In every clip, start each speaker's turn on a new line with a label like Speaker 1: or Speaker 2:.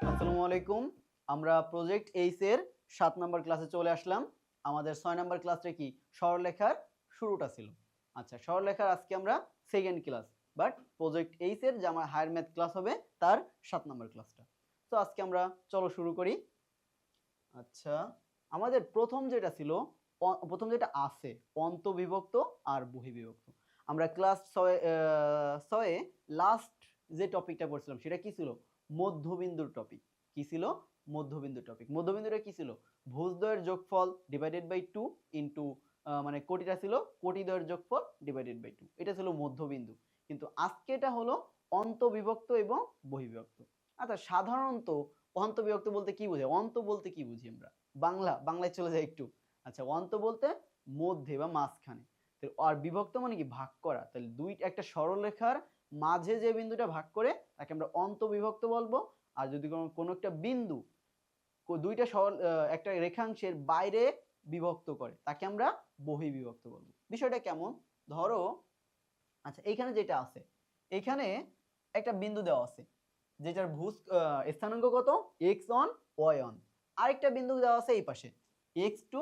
Speaker 1: আসসালামু আলাইকুম। আমরা প্রজেক্ট এইচ এর ৭ নাম্বার ক্লাসে চলে আসলাম। আমাদের ৬ নাম্বার ক্লাসটা কি সরলরেখার শুরুটা ছিল। আচ্ছা, সরলরেখার আজকে আমরা second class, but project H এর যে আমার হায়ার ম্যাথ ক্লাস হবে তার ৭ নাম্বার ক্লাসটা। তো আজকে আমরা চলো শুরু করি। আচ্ছা, আমাদের প্রথম যেটা ছিল, প্রথম যেটা আছে অন্তবিভক্ত আর বহির্বিভক্ত। আমরা ক্লাস ৬ লাস্ট যে টপিকটা পড়ছিলাম সেটা কি ছিল? মধ্যবিন্দুর টপিক। কি ছিল? মধ্যবিন্দুর টপিক। মধ্যবিন্দুটা কি ছিল? ভুজদ্বয়ের যোগফল ডিভাইডেড বাই 2 ইনটু মানে কোটিটা ছিল কোটিদ্বয়ের যোগফল ডিভাইডেড বাই 2। এটা ছিল মধ্যবিন্দু। কিন্তু আজকে এটা হলো অন্তবিভক্ত এবং বহির্বিভক্ত। আচ্ছা, সাধারণত অন্তবিভক্ত বলতে কি বোঝায়? অন্ত বলতে কি বুঝি আমরা? বাংলায় চলে যায় একটু। আচ্ছা, অন্ত বলতে মধ্যে বা মাঝখানে। আর বিভক্ত মানে কি? ভাগ করা। তাহলে একটা সরলরেখার মাঝে যে বিন্দুটা ভাগ করে তাকে আমরা অন্তবিভক্ত বলবো। আর যদি কোনো একটা বিন্দু দুইটা একটা রেখাংশের বাইরে বিভক্ত করে তাকে আমরা বহির্বিভক্ত বলবো। বিষয়টা কেমন? ধরো, আচ্ছা, এইখানে যেটা আছে, এইখানে একটা বিন্দু দেওয়া আছে যেটার স্থানাঙ্ক কত? x1 y1। আরেকটা বিন্দু দেওয়া আছে এই পাশে x2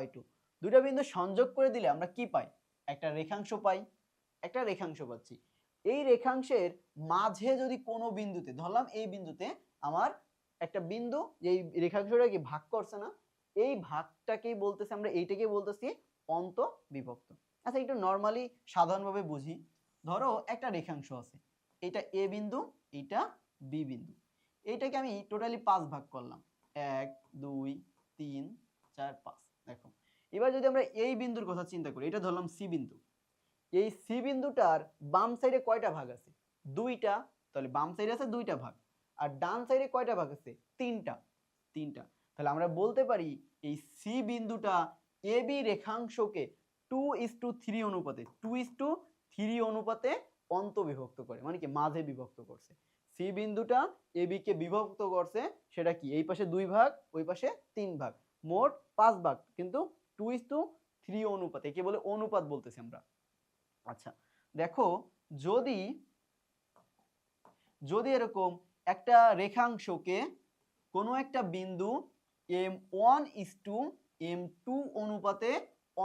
Speaker 1: y2। দুটো বিন্দু সংযোগ করে দিলে আমরা কি পাই? একটা রেখাংশ পাই। একটা রেখাংশ পাচ্ছি। এই রেখাংশের মাঝে যদি কোনো বিন্দুতে, ধরলাম এই বিন্দুতে আমার একটা বিন্দু, এই রেখাংশটাকে ভাগ করছে না, এই ভাগটাকেই বলতেছি আমরা, এইটাকেই বলতেছি অন্তবিভক্ত। আচ্ছা, একটু নর্মালি সাধারণভাবে বুঝি। ধরো একটা রেখাংশ আছে, এটা এ বিন্দু, এটা বি বিন্দু। এইটাকে আমি টোটালি 5 ভাগ করলাম, 1 2 3 4 5। দেখো, এবার যদি আমরা এই বিন্দুর কথা চিন্তা করি, এটা ধরলাম সি বিন্দু। এই সি বিন্দুটার বাম সাইডে কয়টা ভাগ আছে? 2টা। তাহলে বাম সাইডে আছে 2টা ভাগ। আর ডান সাইডে কয়টা ভাগ আছে? 3টা। 3টা। তাহলে আমরা বলতে পারি এই সি বিন্দুটা এ বি রেখাংশকে 2:3 অনুপাতে 2:3 অনুপাতে অন্তবিভক্ত করে, মানে কি মাঝে বিভক্ত করছে। সি বিন্দুটা এ বি কে বিভক্ত করছে, সেটা কি এই পাশে 2 ভাগ, ওই পাশে 3 ভাগ, মোট 5 ভাগ, কিন্তু 2:3 অনুপাতে। কি বলে? অনুপাত বলতেছি আমরা। আচ্ছা, দেখো, যদি যদি এরকম একটা রেখাংশকে কোনো একটা বিন্দু m1:m2 অনুপাতে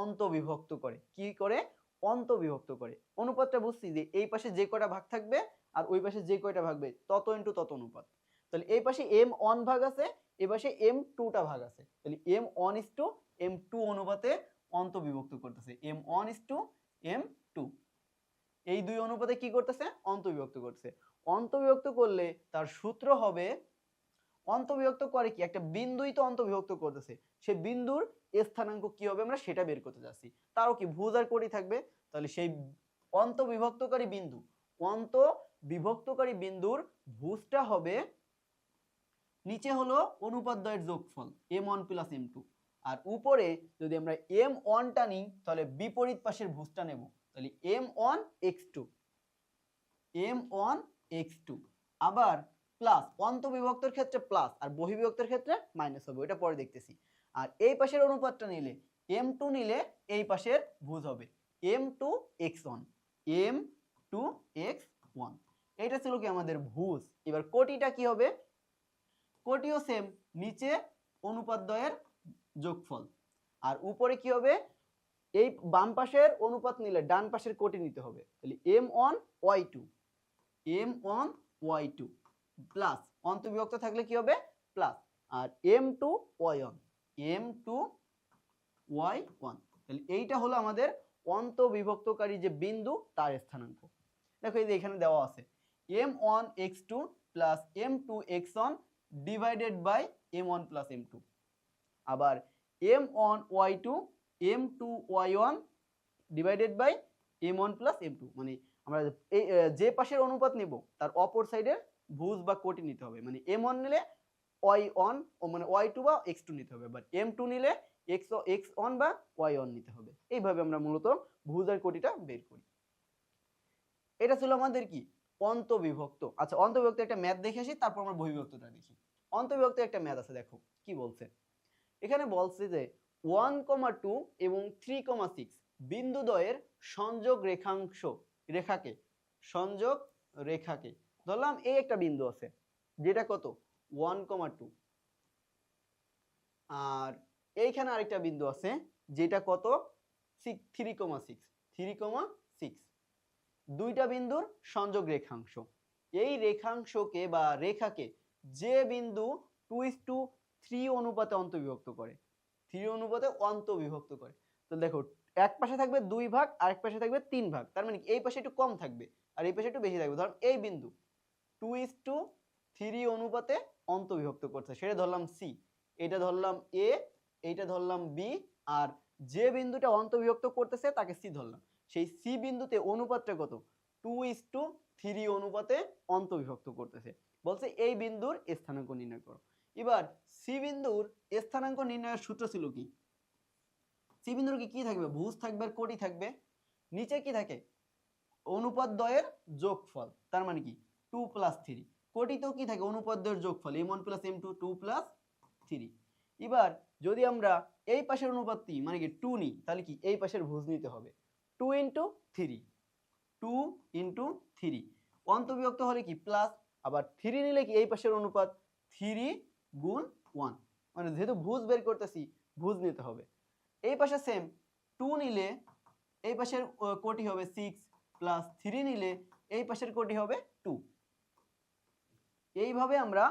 Speaker 1: অন্তবিভক্ত করে, কি করে? অন্তবিভক্ত করে। অনুপাতটা বুঝছি যে এই পাশে যে কয়টা ভাগ থাকবে আর ওই পাশে যে কয়টা ভাগ থাকবে তত ইনটু তত অনুপাত। তাহলে এই পাশে m1 ভাগ আছে, এই পাশে m2টা ভাগ আছে। তাহলে m1:m2 অনুপাতে অন্তবিভক্ত করতেছে, m1:m2। এই দুই অনুপাতে কি করতেছে? অন্তবিভক্ত করছে। অন্তবিভক্ত করলে তার সূত্র হবে, অন্তবিভক্ত করে কি? একটা বিন্দুই তো অন্তবিভক্ত করতেছে, সে বিন্দুর স্থানাঙ্ক কি হবে আমরা সেটা বের করতে যাচ্ছি। তারও কি ভুজ আর কোটি থাকবে। তাহলে সেই অন্তবিভক্তকারী বিন্দুর ভুজটা হবে, নিচে হলো অনুপাদ্বয়ের যোগফল m1 প্লাস m2, আর উপরে যদি আমরা m1টা নিই তাহলে বিপরীত পাশের ভুজটা নেব। তাহলে m1x2, m1x2। আবার প্লাস, অন্তবিভক্তর ক্ষেত্রে প্লাস আর বহির্বিভক্তের ক্ষেত্রে মাইনাস হবে, ওটা পরে দেখতেছি। আর এই পাশের অনুপাতটা নিলে, m2 নিলে এই পাশের ভুজ হবে m2x1, m2x1। এটা ছিল কি আমাদের ভুজ। এবার কোটিটা কি হবে? কোটিও সেম, নিচে অনুপাতদ্বয়ের যোগফল, আর উপরে কি হবে? এই বাম পাশের অনুপাত নিলে ডান পাশের কোটি নিতে হবে। তাহলে m1y2, m1y2 প্লাস, অন্তবিভক্ত থাকলে কি হবে? প্লাস, আর m2y1, m2y1। তাহলে এইটা হলো আমাদের অন্তবিভক্তকারী যে বিন্দু তার স্থানাঙ্ক। দেখো, এই যে এখানে দেওয়া আছে m1x2 plus m2x1 divided by m1 plus m2। আবার m1y2 m2y1 divided by m1 plus m2। মানে আমরা এই যে পাশের অনুপাত নিব তার অপর সাইডের ভুজ বা কোটি নিতে হবে। মানে m1 নিলে y1, মানে y2 বা x2 নিতে হবে, বাট m2 নিলে x1 বা y1 নিতে হবে। এইভাবে আমরা মূলত ভুজ আর কোটিটা বের করি। এটা ছিল আমাদের কি? অন্তবিভক্ত। আচ্ছা, অন্তবিভক্ত একটা ম্যাথ দেখে আসি, তারপর আমরা বহির্বিভক্তটা দেখি। অন্তবিভক্ত একটা ম্যাথ আছে, দেখো কি বলছে। এখানে বলছে যে 1,2 এবং 3,6 বিন্দুদ্বয়ের সংযোগ রেখাকে ধরলাম এই একটা বিন্দু আছে যেটা কত 1,2, আর এইখানে আরেকটা বিন্দু আছে যেটা কত 3,6, 3,6, দুইটা বিন্দুর সংযোগ রেখাংশ। এই রেখাংশকে বা রেখাকে যে বিন্দু 2:3 অনুপাতে অন্তর্বিভক্ত করে, 3 অনুপাতে অন্তর্বিভক্ত করে। তো দেখো এক পাশে থাকবে 2 ভাগ, আরেক পাশে থাকবে 3 ভাগ, তার মানে এই পাশে একটু কম থাকবে আর এই পাশে একটু বেশি থাকবে। ধরুন এই বিন্দু 2:3 অনুপাতে অন্তর্বিভক্ত করছে, সেটা ধরলাম সি, এটা ধরলাম এ, এইটা ধরলাম বি, আর যে বিন্দুটা অন্তর্বিভক্ত করতেছে তাকে সি ধরলাম। সেই সি বিন্দুতে অনুপাতটা কত 2:3 অনুপাতে অন্তর্বিভক্ত করতেছে। বলছে এই বিন্দুর স্থানাঙ্ক নির্ণয় করো। এবার সি বিন্দুর স্থানাঙ্ক নির্ণয়ের সূত্র ছিল কি? সি বিন্দুর কি থাকবে? ভুজ থাকবে আর কোটি থাকবে। নিচে কি থাকে? অনুপাত দ্বয়ের যোগফল, তার মানে কি 2 + 3। কোটিতেও কি থাকে? অনুপাত দ্বয়ের যোগফল m1 + m2, 2 + 3। এবার যদি আমরা এই পাশের অনুপাতটি মানে কি 2 নিই, তাহলে কি এই পাশের ভুজ নিতে হবে 2 × 3, 2 × 3। অন্তর্বিভক্ত হলে কি প্লাস, আবার 3 নিলে কি এই পাশের অনুপাত 3 × 1, মানে যেহেতু ভুজ বের করতেছি ভুজ নিতে হবে। এই পাশে সেম 2 নিলে এই পাশের কোটি হবে 6 + 3 নিলে এই পাশের কোটি হবে 2। এইভাবে আমরা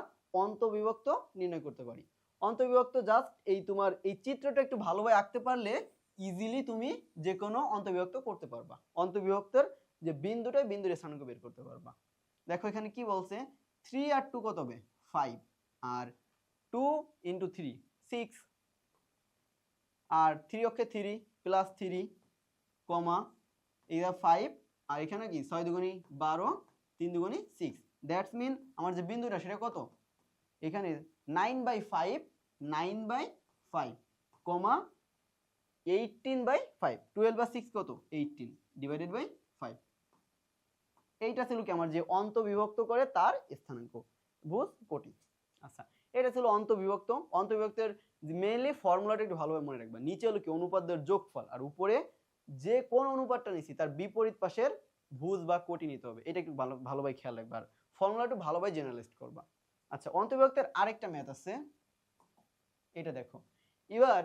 Speaker 1: অন্তর্বিভক্ত নির্ণয় করতে পারি। অন্তর্বিভক্ত জাস্ট এই তোমার এই চিত্রটা একটু ভালোভাবে আঁকতে পারলে ইজিলি তুমি যে কোনো অন্তর্বিভক্ত করতে পারবা। অন্তর্বিভক্তের যে বিন্দুটাই বিন্দুর স্থানাঙ্ক বের করতে পারবা। দেখো এখানে কি বলছে 3 আর 2 কত হবে 5, আর 2 × 3 6, আর 3 অক্ষে 3 + 3 কমা এটা 5, আর এখানে কি 6 × 2 = 12, 3 × 2 = 6। দ্যাটস মিন আমার যে বিন্দুটা সেটা কত এখানে 9/5, 9/5 কমা 18/5, 12/6 কত 18 / 5। এইটা ছিল কি আমার যে অন্তর্বিভক্ত করে তার স্থানাঙ্ক ভুজ কোটি। আচ্ছা, এটা ছিল অন্তর্বিভক্ত। অন্তর্বিভক্তের মেইনলি ফর্মুলাটা একটু ভালোভাবে মনে রাখবা। নিচে হলো কি অনুপাতদের যোগফল, আর উপরে যে কোন অনুপাতটা নিছি তার বিপরীত পাশের ভুজ বা কোটি নিতে হবে। এটা একটু ভালোভাবে খেয়াল রাখবা, আর ফর্মুলাটা ভালোভাবে জেনারেলাইজ করবা। আচ্ছা, অন্তর্বিভক্তের আরেকটা ম্যাথ আছে, এটা দেখো। এবার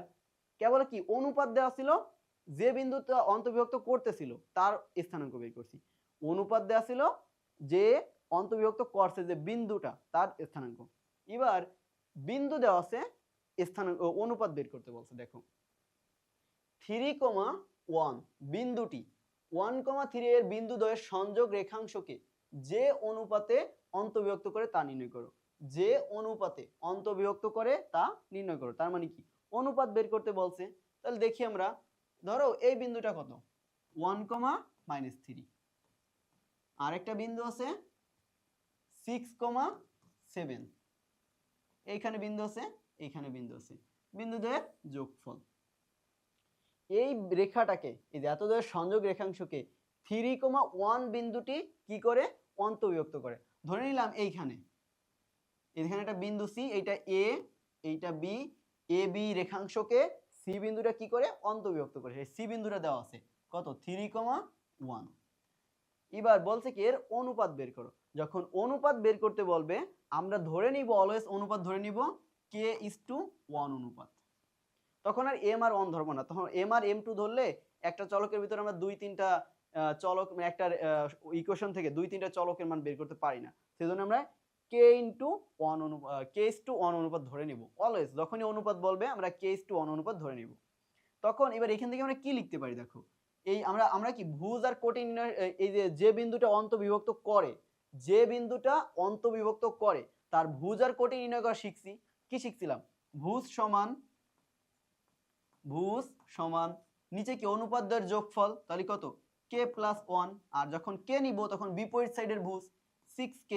Speaker 1: কেবল কি অনুপাত দেওয়া ছিল, যে বিন্দুটা অন্তর্বিভক্ত করতেছিল তার স্থানাঙ্ক বের করছি। অনুপাত দেওয়া ছিল, যে অন্তর্বিভক্ত করছে যে বিন্দুটা তার স্থানাঙ্ক। এবার বিন্দু দেওয়া আছে, স্থানাঙ্ক অনুপাত বের করতে বলছে। দেখো 3,1 বিন্দুটি 1,3 এর বিন্দু দ্বয়ের সংযোগ রেখাংশকে যে অনুপাতে অন্তর্বিভক্ত করে তা নির্ণয় করো। যে অনুপাতে অন্তর্বিভক্ত করে তা নির্ণয় করো, তার মানে কি অনুপাত বের করতে বলছে। তাহলে দেখি আমরা, ধরো এই বিন্দুটা কত 1,-3, আরেকটা বিন্দু আছে 6,7, এইখানে বিন্দু আছে, এইখানে বিন্দু আছে, বিন্দুদের যোগফল। এই রেখাটাকে, এই যে এতদূর সংযোগ রেখাংশকে 3,1 বিন্দুটি কি করে অন্তর্বিভক্ত করে। ধরে নিলাম এইখানে একটা বিন্দু সি, এইটা এ, এইটা বি, এ বি রেখাংশকে সি বিন্দুটা কি করে অন্তর্বিভক্ত করে। সেই সি বিন্দুটা দেওয়া আছে কত 3,1। এবার বলছে কি এর অনুপাত বের করো। যখন অনুপাত বের করতে বলবে আমরা ধরে নিব, অলওয়েজ অনুপাত ধরে নিব k:1 অনুপাত। তখন আর m আর 1 ধরবো না, তখন m আর m2 ধরলে একটা চলকের ভিতরে আমরা 2-3টা চলক, একটা ইকুয়েশন থেকে 2-3টা চলকের মান বের করতে পারি না। সেজন্য আমরা k:1 অনুপাত ধরে নিব। অলওয়েজ যখনই অনুপাত বলবে আমরা k:1 অনুপাত ধরে নিব। তখন এবার এখান থেকে আমরা কি লিখতে পারি, দেখো এই আমরা কি ভুজ আর কোটি নির্ণয়, এই যে বিন্দুটা অন্তর্বিভক্ত করে, যে বিন্দুটা অন্তর্বিভক্ত করে তার ভুজ আর কোটি নির্ণয় করা শিখছি। কি শিখছিলাম? ভুজ সমান নিচে কি অনুপাত দ্বয়ের যোগফল, তাহলে কত k+1, আর যখন k নিব তখন বিপরীত সাইডের ভুজ 6k,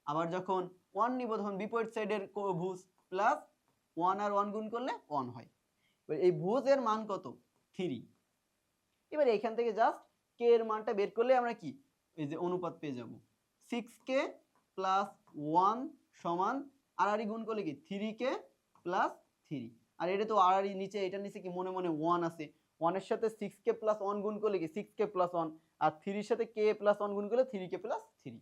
Speaker 1: আবার যখন 1 নিব তখন বিপরীত সাইডের ভুজ প্লাস 1 আর 1 গুণ করলে 1 হয়। এবার এই ভুজের মান কত 3। এবার এখান থেকে জাস্ট k এর মানটা বের করলে আমরা কি এই যে অনুপাত পেয়ে যাব। 6k + 1 সমান আর গুণ করলে কি 3k + 3, আর এটা তো আর নিচে, এটার নিচে কি মনে মনে 1 আছে, 1 এর সাথে 6k + 1 গুণ করলে কি 6k + 1, আর 3 এর সাথে k + 1 গুণ করলে 3k + 3।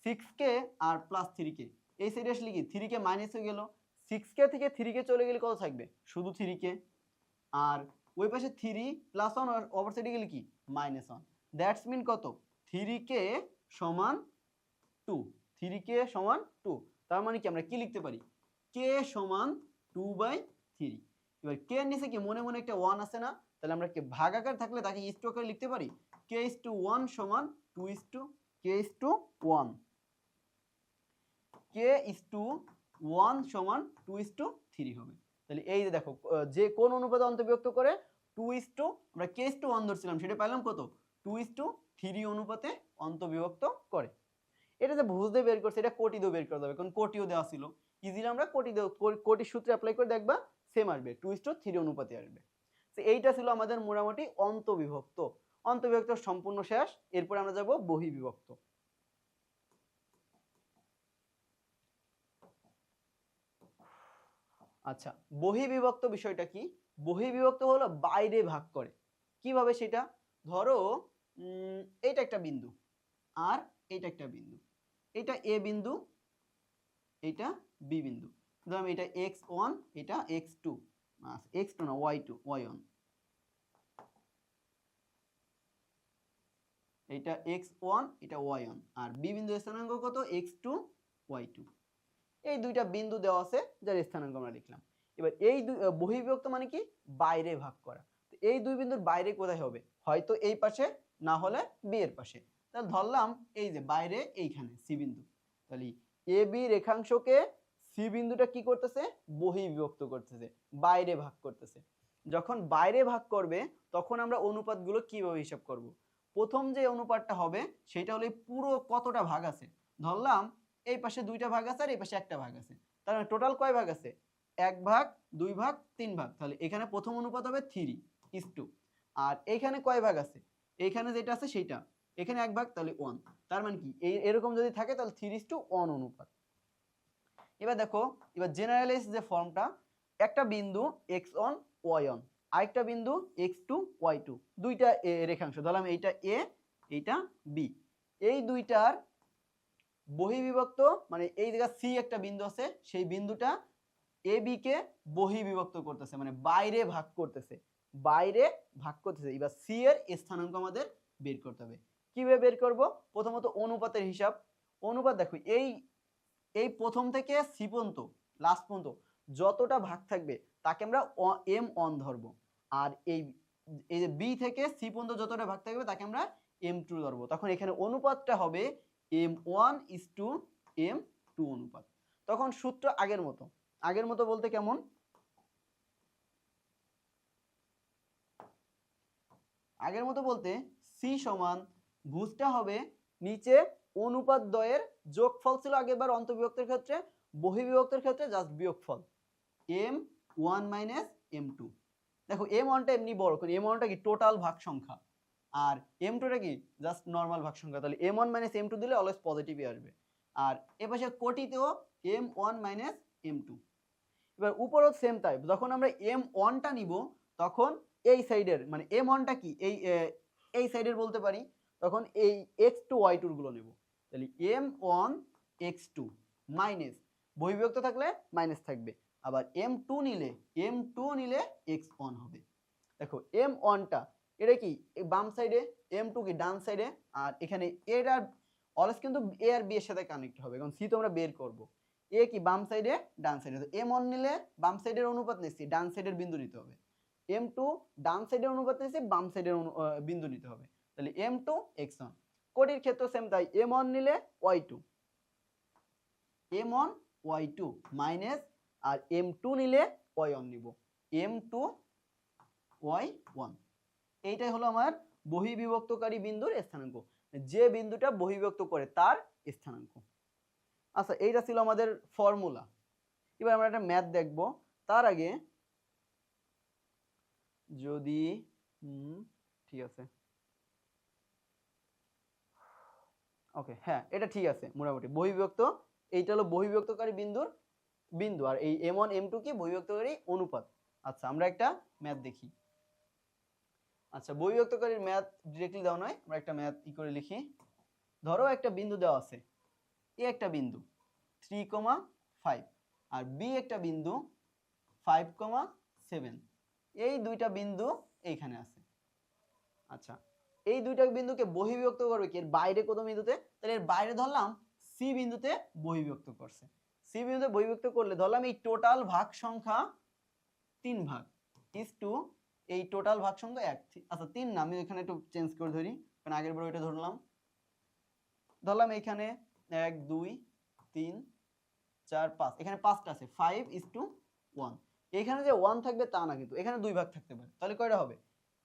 Speaker 1: 6k আর প্লাস 3k, এই সাইডে আসলে কি 3k মাইনাস হয়ে গেল, 6k থেকে 3k চলে গেলে কত থাকবে, শুধু 3k। আর ওই পাশে 3 প্লাস 1 আর অপর সাইডে গেলে কি -1, দ্যাটস মিন কত 3k সমান 2, 3k সমান 2। তার মানে কি আমরা কি লিখতে পারি, k সমান 2/3। এবার k এর নিচে কি মনে মনে একটা 1 আছে না, তাহলে আমরা কি ভাগাকার থাকলে তাকে ইস্টু আকারে লিখতে পারি, k/1 সমান 2:k/1, k/1 সমান 2:3 হবে। তাহলে এই যে দেখো যে কোন অনুপাতে অন্তর্বিভক্ত করে 2:, আমরা k/1 ধরছিলাম, সেটা পাইলাম কত 2:3 অনুপাতে অন্তর্বিভক্ত করে। এটা যে বুঝতে বের করছে, এটা কোটি দিয়ে বের করা যাবে, কারণ কোটিও দেওয়া ছিল, ইজিলি আমরা কোটির সূত্রে অ্যাপ্লাই করে দেখবা সেম আসবে, 2:3 অনুপাতে আসবে। তো এইটা ছিল আমাদের মোটামুটি অন্তর্বিভক্ত। অন্তর্বিভক্ত সম্পূর্ণ শেষ, এরপর আমরা যাব বহির্বিভক্ত। আচ্ছা, বহির্বিভক্ত বিষয়টা কি, বহির্বিভক্ত হলো বাইরে ভাগ করে। কিভাবে সেটা, ধরো এইটা একটা বিন্দু আর এইটা একটা বিন্দু, এটা এ বিন্দু, এটা বি বিন্দু, ধরুন এটা x1 এটা x2, x2 না y2 y1, এটা x1 এটা y1, আর বি বিন্দুর স্থানাঙ্ক কত x2 y2। এই দুইটা বিন্দু দেওয়া আছে যার স্থানাঙ্ক আমরা লিখলাম। এবার এই বহির্বিভক্ত মানে কি বাইরে ভাগ করা। তো এই দুই বিন্দুর বাইরে কোথায় হবে, হয়তো এই পাশে না হলে বি এর পাশে। তাহলে ধরলাম এই যে বাইরে এইখানে সি বিন্দু, তাহলে এ বি রেখাংশকে সি বিন্দুটা কি করতেছে, বহির্বিভক্ত করতেছে, বাইরে ভাগ করতেছে। যখন বাইরে ভাগ করবে তখন আমরা অনুপাতগুলো কিভাবে হিসাব করব, প্রথম যে অনুপাতটা হবে সেটা হলো পুরো কতটা ভাগ আছে, ধরলাম এই পাশে দুইটা ভাগ আছে আর এই পাশে একটা ভাগ আছে, তার মানে টোটাল কয় ভাগ আছে, 1 ভাগ 2 ভাগ 3 ভাগ। তাহলে এখানে প্রথম অনুপাত হবে 3:2। আর এইখানে কয় ভাগ আছে, এইখানে যেটা আছে সেটা, এখানে 1 ভাগ, তাহলে 1। তার মানে কি এরকম যদি থাকে তাহলে 3:1 অনুপাত। এবার দেখো, এবার জেনারেলাইজ যে ফর্মটা, একটা বিন্দু x1 y1, আরেকটা বিন্দু x2 y2, দুইটা রেখাংশ, ধরলাম এইটা a এইটা b, এই দুইটার বহির্বিভক্ত মানে এই জায়গা সি একটা বিন্দু আছে, সেই বিন্দুটা এ বি কে বহির্বিভক্ত করতেছে, মানে বাইরে ভাগ করতেছে, বাইরে ভাগ করতেছে। এবার সি এর স্থানাঙ্ক আমাদের বের করতে হবে। কিভাবে বের করব, প্রথমত অনুপাতের হিসাব। অনুপাত দেখো এই প্রথম থেকে সি পর্যন্ত লাস্ট পর্যন্ত যতটা ভাগ থাকবে তাকে আমরা m1 ধরবো, আর এই যে বি থেকে সি পর্যন্ত যতটা ভাগ থাকবে তাকে আমরা m2 ধরবো। তখন এখানে অনুপাতটা হবে m1:m2 অনুপাত। তখন সূত্র আগের মতো, আগের মতো বলতে কেমন, আগের মতো বলতে সি সমান ভুজটা হবে নিচে অনুপাত দ্বয়ের যোগফল ছিল আগেরবার অন্তর্বিভক্তের ক্ষেত্রে, বহির্বিভক্তের ক্ষেত্রে জাস্ট বিয়োগফল m1 - m2। দেখো m1টা এমনি বড়, কারণ m1টা কি টোটাল ভাগ সংখ্যা আর m2টা কি জাস্ট নরমাল ভাগ সংখ্যা, তাহলে m1 - m2 দিলে অলওয়েজ পজিটিভই আসবে। আর এপাশে কোটিতেও m1 - m2। এবার উপরও সেম তাই, যখন আমরা m1টা নিব তখন এই সাইডের মানে m1টা কি এই সাইডের বলতে পারি, তখন এই x2 y2 গুলো নেব। তাহলে m1 x2 মাইনাস, বহির্বিভক্ত থাকলে মাইনাস থাকবে, আবার m2 নিলে x1 হবে। দেখো m1টা এটা কি বাম সাইডে, m2 কি ডান সাইডে, আর এখানে এটা অলওয়েজ কিন্তু a আর b এর সাথে কানেক্ট হবে, কারণ c তো আমরা বের করব। এ কি বাম সাইডে ডান সাইডে, তো m1 নিলে বাম সাইডের অনুপাত নিচ্ছি, ডান সাইডের বিন্দু নিতে হবে। m2 ডান সাইডের অনুপাত নিচ্ছি, বাম সাইডের বিন্দু নিতে হবে, তাহলে m2 x1। কোটির ক্ষেত্রে সেম তাই, m1 নিলে y2, m1 y2 মাইনাস, আর m2 নিলে y1 নিব, m2 y1। এইটাই হলো আমার বহির্বিভক্তকারী বিন্দুর স্থানাঙ্ক, যে বিন্দুটা বহির্বিভক্ত করে তার স্থানাঙ্ক। আচ্ছা, এইটা ছিল আমাদের ফর্মুলা। এবার আমরা একটা ম্যাথ দেখব। তার আগে যদি ঠিক আছে, ওকে, হ্যাঁ এটা ঠিক আছে মোটামুটি বহির্বিভক্ত, এইটা হলো বহির্বিভক্তকারী বিন্দু, আর এই m1 m2 কি বহির্বিভক্তকারী অনুপাত। আচ্ছা, আমরা একটা ম্যাথ দেখি। আচ্ছা, বহির্বিভক্তকারীর ম্যাথ ডিরেক্টলি দেওয়া নয়, আমরা একটা ম্যাথ করে লিখি। ধরো একটা বিন্দু দেওয়া আছে, এ একটা বিন্দু 3,5 আর বি একটা বিন্দু 5,7, এই দুইটা বিন্দু এইখানে আছে। আচ্ছা, এই দুইটা বিন্দুকে বহির্বিভক্ত করবে কি এর বাইরে কত বিন্দুতে? তাহলে এর বাইরে ধরলাম সি বিন্দুতে বহির্বিভক্ত করছে। সি বিন্দুতে বহির্বিভক্ত করলে ধরলাম এই টোটাল ভাগ সংখ্যা 3 ভাগ ইজ টু এই টোটাল ভাগ সংখ্যা 1। আচ্ছা 3 না, আমি এখানে একটু চেঞ্জ করে ধরি, কারণ আগের বার ওইটা ধরলাম এখানে 1 2 3 4 5, এখানে 5টা আছে, 5:1। এখানে যে 1 থাকবে তা না, কিন্তু এখানে 2 ভাগ থাকতে পারে। তাহলে কয়টা হবে?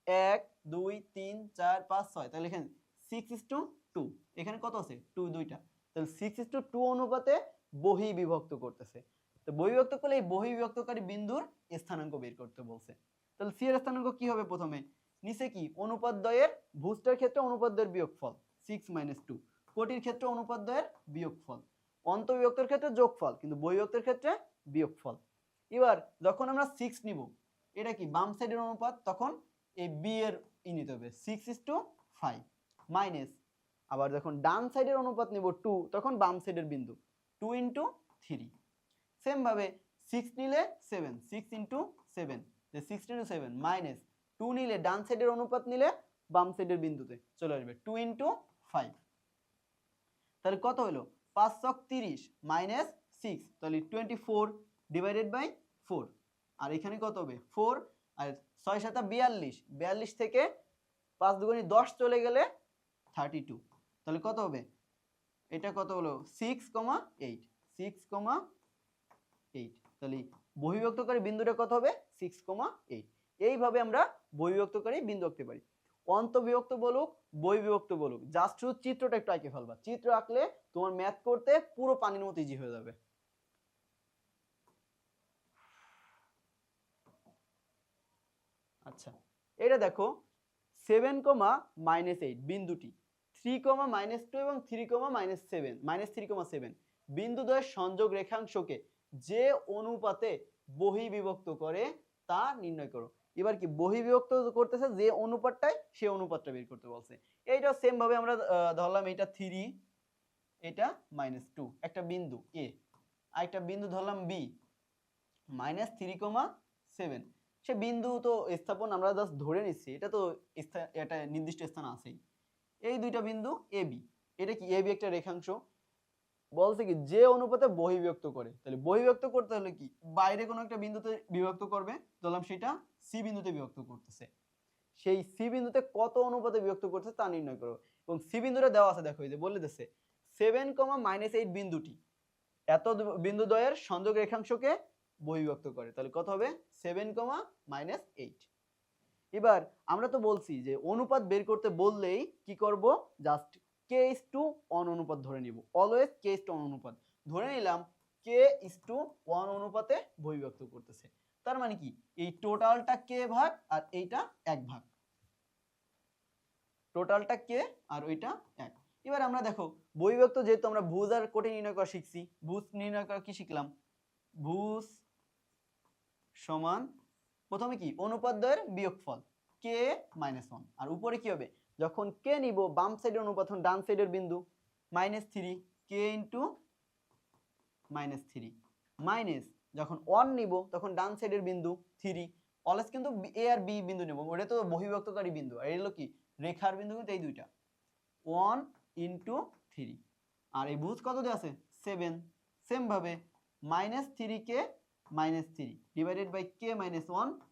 Speaker 1: 1 2 3 4 5 6, তাহলে এখানে 6:2। এখানে কত আছে? 2 দুইটা, তাহলে 6:2 অনুপাতে বহির্বিভক্ত করতেছে। তো বহির্বিভক্ত করলে এই বহির্বিভক্তকারী বিন্দুর স্থানাঙ্ক বের করতে বলছে। তাহলে সি এর স্থানাঙ্ক কি হবে? প্রথমে নিচে কি অনুপাতদ্বয়ের ভুজটার ক্ষেত্রে অনুপাতদ্বয়ের বিয়োগফল 6 - 2, কোটির ক্ষেত্রে অনুপাতদ্বয়ের বিয়োগফল, অন্তর্বিভক্তের ক্ষেত্রে যোগফল, কিন্তু বহির্বিভক্তের ক্ষেত্রে বিয়োগফল। এবার যখন আমরা 6 নিব, এটা কি বাম সাইডের অনুপাত, তখন এই বি এর নিতে হবে 6:5 মাইনাস, আবার যখন ডান সাইডের অনুপাত নিব 2, তখন বাম সাইডের বিন্দু 2 * 3। সেম ভাবে 6 নিলে 7, 6 * 7, 6 * 7 মাইনাস 2 নিলে ডান সাইডের অনুপাত নিলে বাম সাইডের বিন্দুতে চলে আসবে 2 * 5। তাহলে কত হলো? 5 × 30 মাইনাস 6, তাহলে 24 ডিভাইডেড বাই 4। আর এখানে কত হবে? 4 আর 6 × 7 42, 42 থেকে 5 × 2 = 10 চলে গেলে 32। তাহলে কত হবে? এটা কত হলো? 6,8, 6,8। তাহলে বহির্বিভক্তকারী বিন্দুটা কত হবে? 6,8। এইভাবে আমরা বহির্বিভক্তকারী বিন্দু আঁকতে পারি। অন্তর্বিভক্ত বলুক বহির্বিভক্ত বলুক, জাস্ট শুধু চিত্রটা একটু আঁকে ফেলবা। চিত্র আঁকলে তোমার ম্যাথ করতে পুরো পানির মতো ইজি হয়ে যাবে। আচ্ছা, এটা দেখো 7,-8 বিন্দুটি 3,-2 এবং 3,-7 বিন্দুদ্বয়ের সংযোগ রেখাংশকে যে অনুপাতে বহির্বিভক্ত করে তা নির্ণয় করো। এবার কি বহির্বিভক্ত করতেছে যে অনুপাতটাই, সেই অনুপাতটা বের করতে বলছে। এইটা সেম ভাবে আমরা ধরলাম এটা 3, এটা -2, একটা বিন্দু এ, আর একটা বিন্দু ধরলাম বি -3,7। সে বিন্দু তো স্থাপন আমরা জাস্ট ধরে নিচ্ছি, এটা তো এটা নির্দিষ্ট স্থান আছেই। এই দুইটা বিন্দু এ বি, এটা কি এ বি একটা রেখাংশ, বলছে কি যে অনুপাতে বহির্বিভক্ত করে। তাহলে বহির্বিভক্ত করতে হলে কি বাইরে কোনো একটা বিন্দুতে বিভক্ত করবে, ধরলাম সেটা সি বিন্দুতে বিভক্ত করতেছে। সেই সি বিন্দুতে কত অনুপাতে বিভক্ত করছে তা নির্ণয় করো। এবং সি বিন্দুটা দেওয়া আছে, দেখো এই যে বলে দিচ্ছে 7,-8 বিন্দুটি এত বিন্দুদ্বয়ের সংযোগ রেখাংশকে বহির্বিভক্ত করে। তাহলে কত হবে? 7,-8। এবার আমরা তো বলছি যে অনুপাত বের করতে বললেই কি করব, জাস্ট k:1 অনুপাত ধরে নিব। অলওয়েজ k:1 অনুপাত ধরে নিলাম, k:1 অনুপাতে বহির্বিভক্ত করতেছে। তার মানে কি এই টোটালটা k ভাগ আর এইটা 1 ভাগ, টোটালটা k আর ওইটা 1। এবার আমরা দেখো বহির্বিভক্ত যেহেতু আমরা ভুজ আর কোটি নির্ণয় করা শিখছি, ভুজ নির্ণয় করা কি শিখলাম? ভুজ সমান প্রথমে কি অনুপাতদ্বয়ের বিয়োগফল k-1, আর উপরে কি হবে? যখন k নিব বাম সাইডের অনুপাত, ডান সাইডের বিন্দু -3, k * -3 মাইনাস যখন 1 নিব তখন ডান সাইডের বিন্দু 3। অলওয়েজ কিন্তু এ আর বি বিন্দু নেব, ওটা তো বহির্বিভক্তকারী বিন্দু, আর এগুলো কি রেখার বিন্দু, কিন্তু এই দুইটা 1 * 3। আর এই ভুজ কত দেওয়া আছে? 7। সেম ভাবে -3k -3 ডিভাইডেড বাই k-1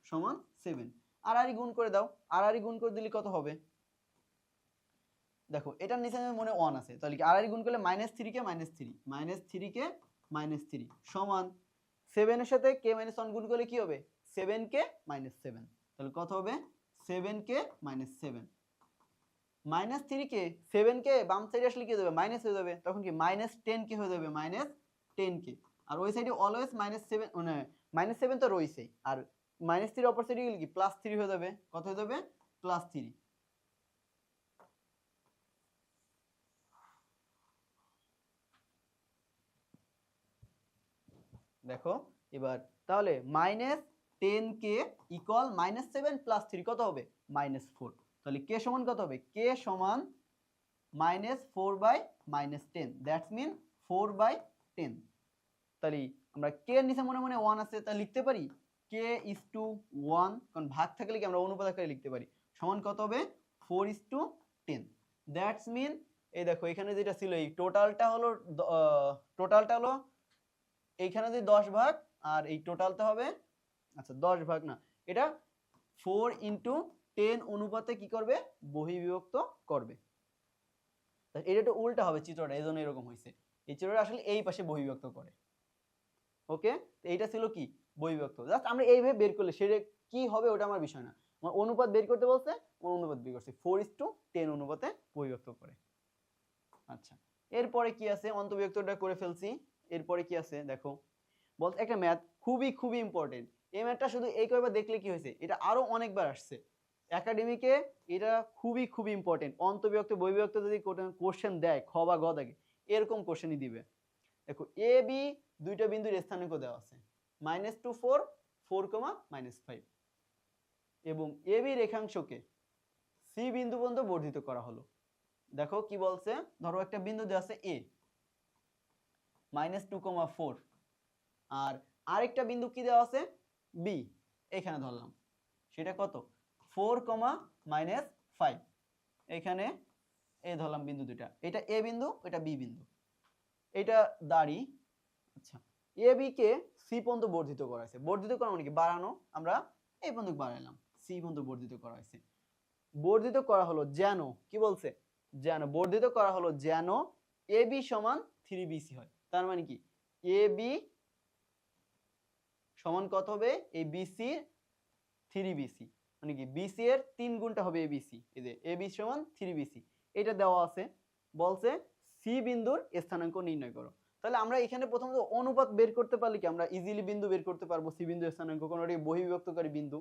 Speaker 1: সমান 7। আর গুণ করে দাও, আর গুণ করে দিলে কত হবে? দেখো এটার নিচে মনে 1 আছে, তাহলে কি আর গুণ করলে -3k -3 -3 সমান 7 এর সাথে k-1 গুণ করলে কি হবে? 7k - 7। তাহলে কত হবে? 7k - 7 -3k 7k বাম সাইডে আসলে কি হয়ে যাবে? মাইনাস হয়ে যাবে, তখন কি -10k হয়ে যাবে, -10k। আর ওই সাইডে অলওয়েজ -7 মানে -7 তো রইছেই, আর -3 অপর সাইডে গেলে কি +3 হয়ে যাবে। কত হয়ে যাবে? +3। দেখো এবার তাহলে -10k = -7 + 3 কত হবে? -4। তাহলে k সমান কত হবে? k সমান -4/-10, দ্যাটস মিন 4/10। তাহলে আমরা কে এর নিচে মনে মনে 1 আছে তা লিখতে পারি k:1, কারণ ভাগ থাকলে কি আমরা অনুপাত আকারে লিখতে পারি, সমান কত হবে 4:10। দ্যাটস মিন এই দেখো এখানে যেটা ছিল এই টোটালটা হলো এইখানে যদি 10 ভাগ আর এই টোটালটা হবে, আচ্ছা 10 ভাগ না, এটা 4:10 অনুপাতে কি করবে, বহিঃবিভক্ত করবে। এটা একটু উল্টা হবে চিত্রটা, এই জন্য এরকম হয়েছে। এই চিত্রটা আসলে এই পাশে বহিঃবিভক্ত করে। ওকে, তো এইটা ছিল কি বহিঃবিভক্ত। জাস্ট আমরা এইভাবে বের করলে সেটা কি হবে ওটা আমার বিষয় না, আমার অনুপাত বের করতে বলছে, অনুপাত বের করছি 4:10 অনুপাতে বহিঃবিভক্ত করে। আচ্ছা, এরপরে কি আছে, অন্তর্বিভক্তটা করে ফেলছি। এরপরে কি আছে দেখো, বলতে একটা ম্যাথ খুবই খুবই ইম্পর্টেন্ট। এই ম্যাথটা শুধু এই কয়বার দেখলে কি হয়েছে, এটা আরো অনেকবার আসছে একাডেমিকে, এটা খুবই খুবই ইম্পর্টেন্ট। অন্তর্বিভক্ত বহিঃবিভক্ত যদি কোশ্চেন দেয় খ বা গ দেখে এরকম কোশ্চেনই দিবে। দেখো এ বি দুইটা বিন্দুর স্থানাঙ্ক দেওয়া আছে -2 4 4, -5 এবং এ বি রেখাংশকে সি বিন্দু পর্যন্ত বর্ধিত করা হলো। দেখো কি বলছে, ধরো একটা বিন্দু দেওয়া আছে এ -2, 4 আর আরেকটা বিন্দু কি দেওয়া আছে বি, এখানে ধরলাম সেটা কত 4, -5, এখানে এই ধরলাম বিন্দু দুটা, এটা এ বিন্দু এটা বি বিন্দু, এটা দাঁড়ি। আচ্ছা, এ বি কে সি পর্যন্ত বর্ধিত করা হয়েছে। বর্ধিত করা মানে কি বাড়ানো, আমরা এই পর্যন্ত বাড়াইলাম, সি পর্যন্ত বর্ধিত করা হয়েছে। বর্ধিত করা হলো যেন কি বলছে, যেন বর্ধিত করা হলো যেন এ বি সমান 3BC হয়। তার মানে কি এ বি সমান কত হবে, এই বিসি 3BC, মানে কি বিসি এর 3 গুণটা হবে এবিসি। এই যে এবি সমান 3BC, এটা দেওয়া আছে। বলছে সি বিন্দুর স্থানাঙ্ক নির্ণয় করো। তাহলে আমরা এখানে প্রথমত অনুপাত বের করতে পারলে কি আমরা ইজিলি বিন্দু বের করতে পারবো, সি বিন্দুর স্থানাঙ্ক, কারণ এটা বহিঃবিভক্তকারী বিন্দু।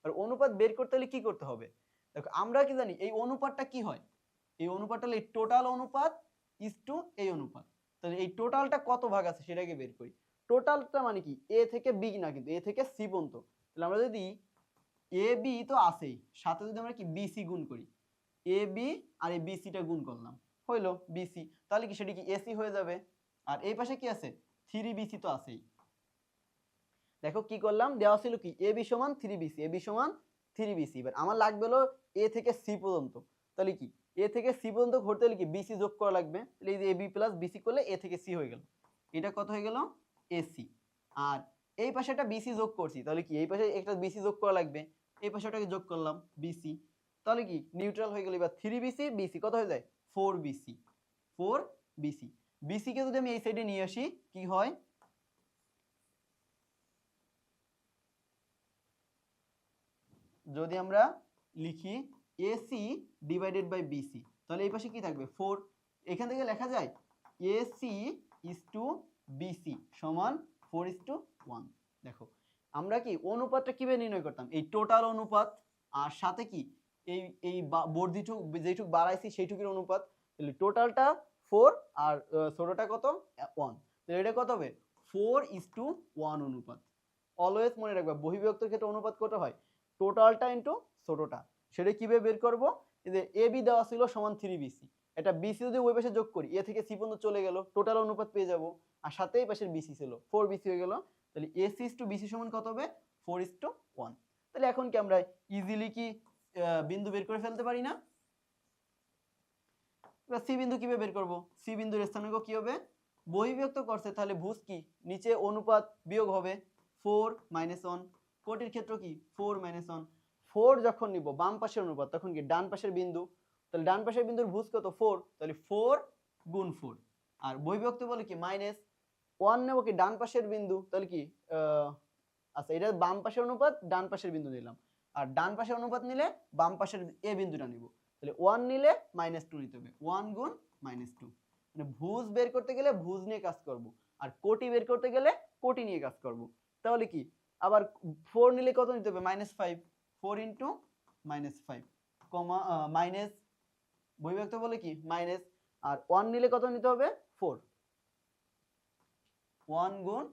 Speaker 1: আর অনুপাত বের করতে হলে কি করতে হবে, দেখো আমরা কি জানি এই অনুপাতটা কি হয়, এই অনুপাতটা হলো এই টোটাল অনুপাত ইজ টু এই অনুপাত। তাহলে এই টোটালটা কত ভাগ আছে সেটাকে বের করি। টোটালটা মানে কি এ থেকে বি না, কিন্তু এ থেকে সি পর্যন্ত। তাহলে আমরা যদি এ বি তো আছেই, সাথে যদি আমরা কি বিসি গুণ করি, এ বি আর এই বিসিটা গুণ করলাম হইলো বিসি, তাহলে কি সেটা কি এসি হয়ে যাবে। আর এই পাশে কি আছে 3BC তো আছেই। দেখো কি করলাম, দেওয়া ছিল কি এ বি সমান 3BC, এ বি সমান 3BC। এবার আমার লাগবে হলো এ থেকে সি পর্যন্ত, তাহলে কি এ থেকে সি পর্যন্ত ঘুরতে হলে কি বিসি যোগ করা লাগবে। তাহলে এই যে এবি প্লাস বিসি করলে এ থেকে সি হয়ে গেল, এটা কত হয়ে গেল এসি। আর এই পাশে একটা বিসি যোগ করছি, তাহলে কি এই পাশে একটা বিসি যোগ করা লাগবে, এই পাশে ওটাকে যোগ করলাম বিসি, তাহলে কি নিউট্রাল হয়ে গেল। এবার 3BC বিসি কত হয়ে যায় 4BC, 4BC। বিসি কে যদি আমি এই সাইডে নিয়ে আসি কি হয়, যদি আমরা লিখি AC ডিভাইডেড বাই BC, তাহলে এই পাশে কি থাকবে 4। এখান থেকে লেখা যায় AC is to BC সমান 4:1। দেখো আমরা কি অনুপাতটা কিভাবে নির্ণয় করতাম, এই টোটাল অনুপাত আর সাথে কি এই এই বর্ধিত যেটুকু বাড়াইছি সেইটুকুর অনুপাত। তাহলে টোটালটা 4 আর ছোটটা কত 1, তাহলে এটা কত হবে 4:1 অনুপাত। অলওয়েজ মনে রাখবা বহিঃবিভক্তের ক্ষেত্রে অনুপাত কত হয়, টোটালটা ইনটু ছোটটা। সেটা কিভাবে বের করব, এই যে এ বি দেওয়া ছিল সমান 3BC, এটা বিসি যদি ওই পাশে যোগ করি এ থেকে সি পর্যন্ত চলে গেল, টোটাল অনুপাত পেয়ে যাব। আর সাথে এই পাশের বিসি ছিল 4BC হয়ে গেল, তাহলে এসি ইস টু বিসি সমান কত হবে 4:1। তাহলে এখন কি আমরা ইজিলি কি বিন্দু বের করে ফেলতে পারি না। এবার সি বিন্দু কিভাবে বের করব, সি বিন্দুর স্থানাঙ্ক কি হবে, বহিঃবিভক্ত করছে তাহলে ভুজ কি নিচে অনুপাত বিয়োগ হবে 4 - 1, কোটির ক্ষেত্র কি 4 - 1। 4 যখন নিব বাম পাশের অনুপাত তখন কি ডান পাশের বিন্দু, তাহলে ডান পাশের বিন্দুর ভুজ কত 4, তাহলে 4 গুণ 4। আর বহিঃবিভক্ত বলে কি -1 নেব কি ডান পাশের বিন্দু, তাহলে কি আচ্ছা এটা বাম পাশের অনুপাত ডান পাশের বিন্দু নিলাম, আর ডান পাশের অনুপাত নিলে বাম পাশের এ বিন্দুটা নিব, তাহলে 1 নিলে -2 নিতে হবে, 1 গুণ -2। মানে ভুজ বের করতে গেলে ভুজ নিয়ে কাজ করব, আর কোটি বের করতে গেলে কোটি নিয়ে কাজ করব। তাহলে কি আবার 4 নিলে কত নিতে হবে -5, 4 ইনটু -5 কমা মাইনাস বহিঃবিভক্ত বলে কি মাইনাস, আর 1 নিলে কত নিতে হবে 4, 1 গুণ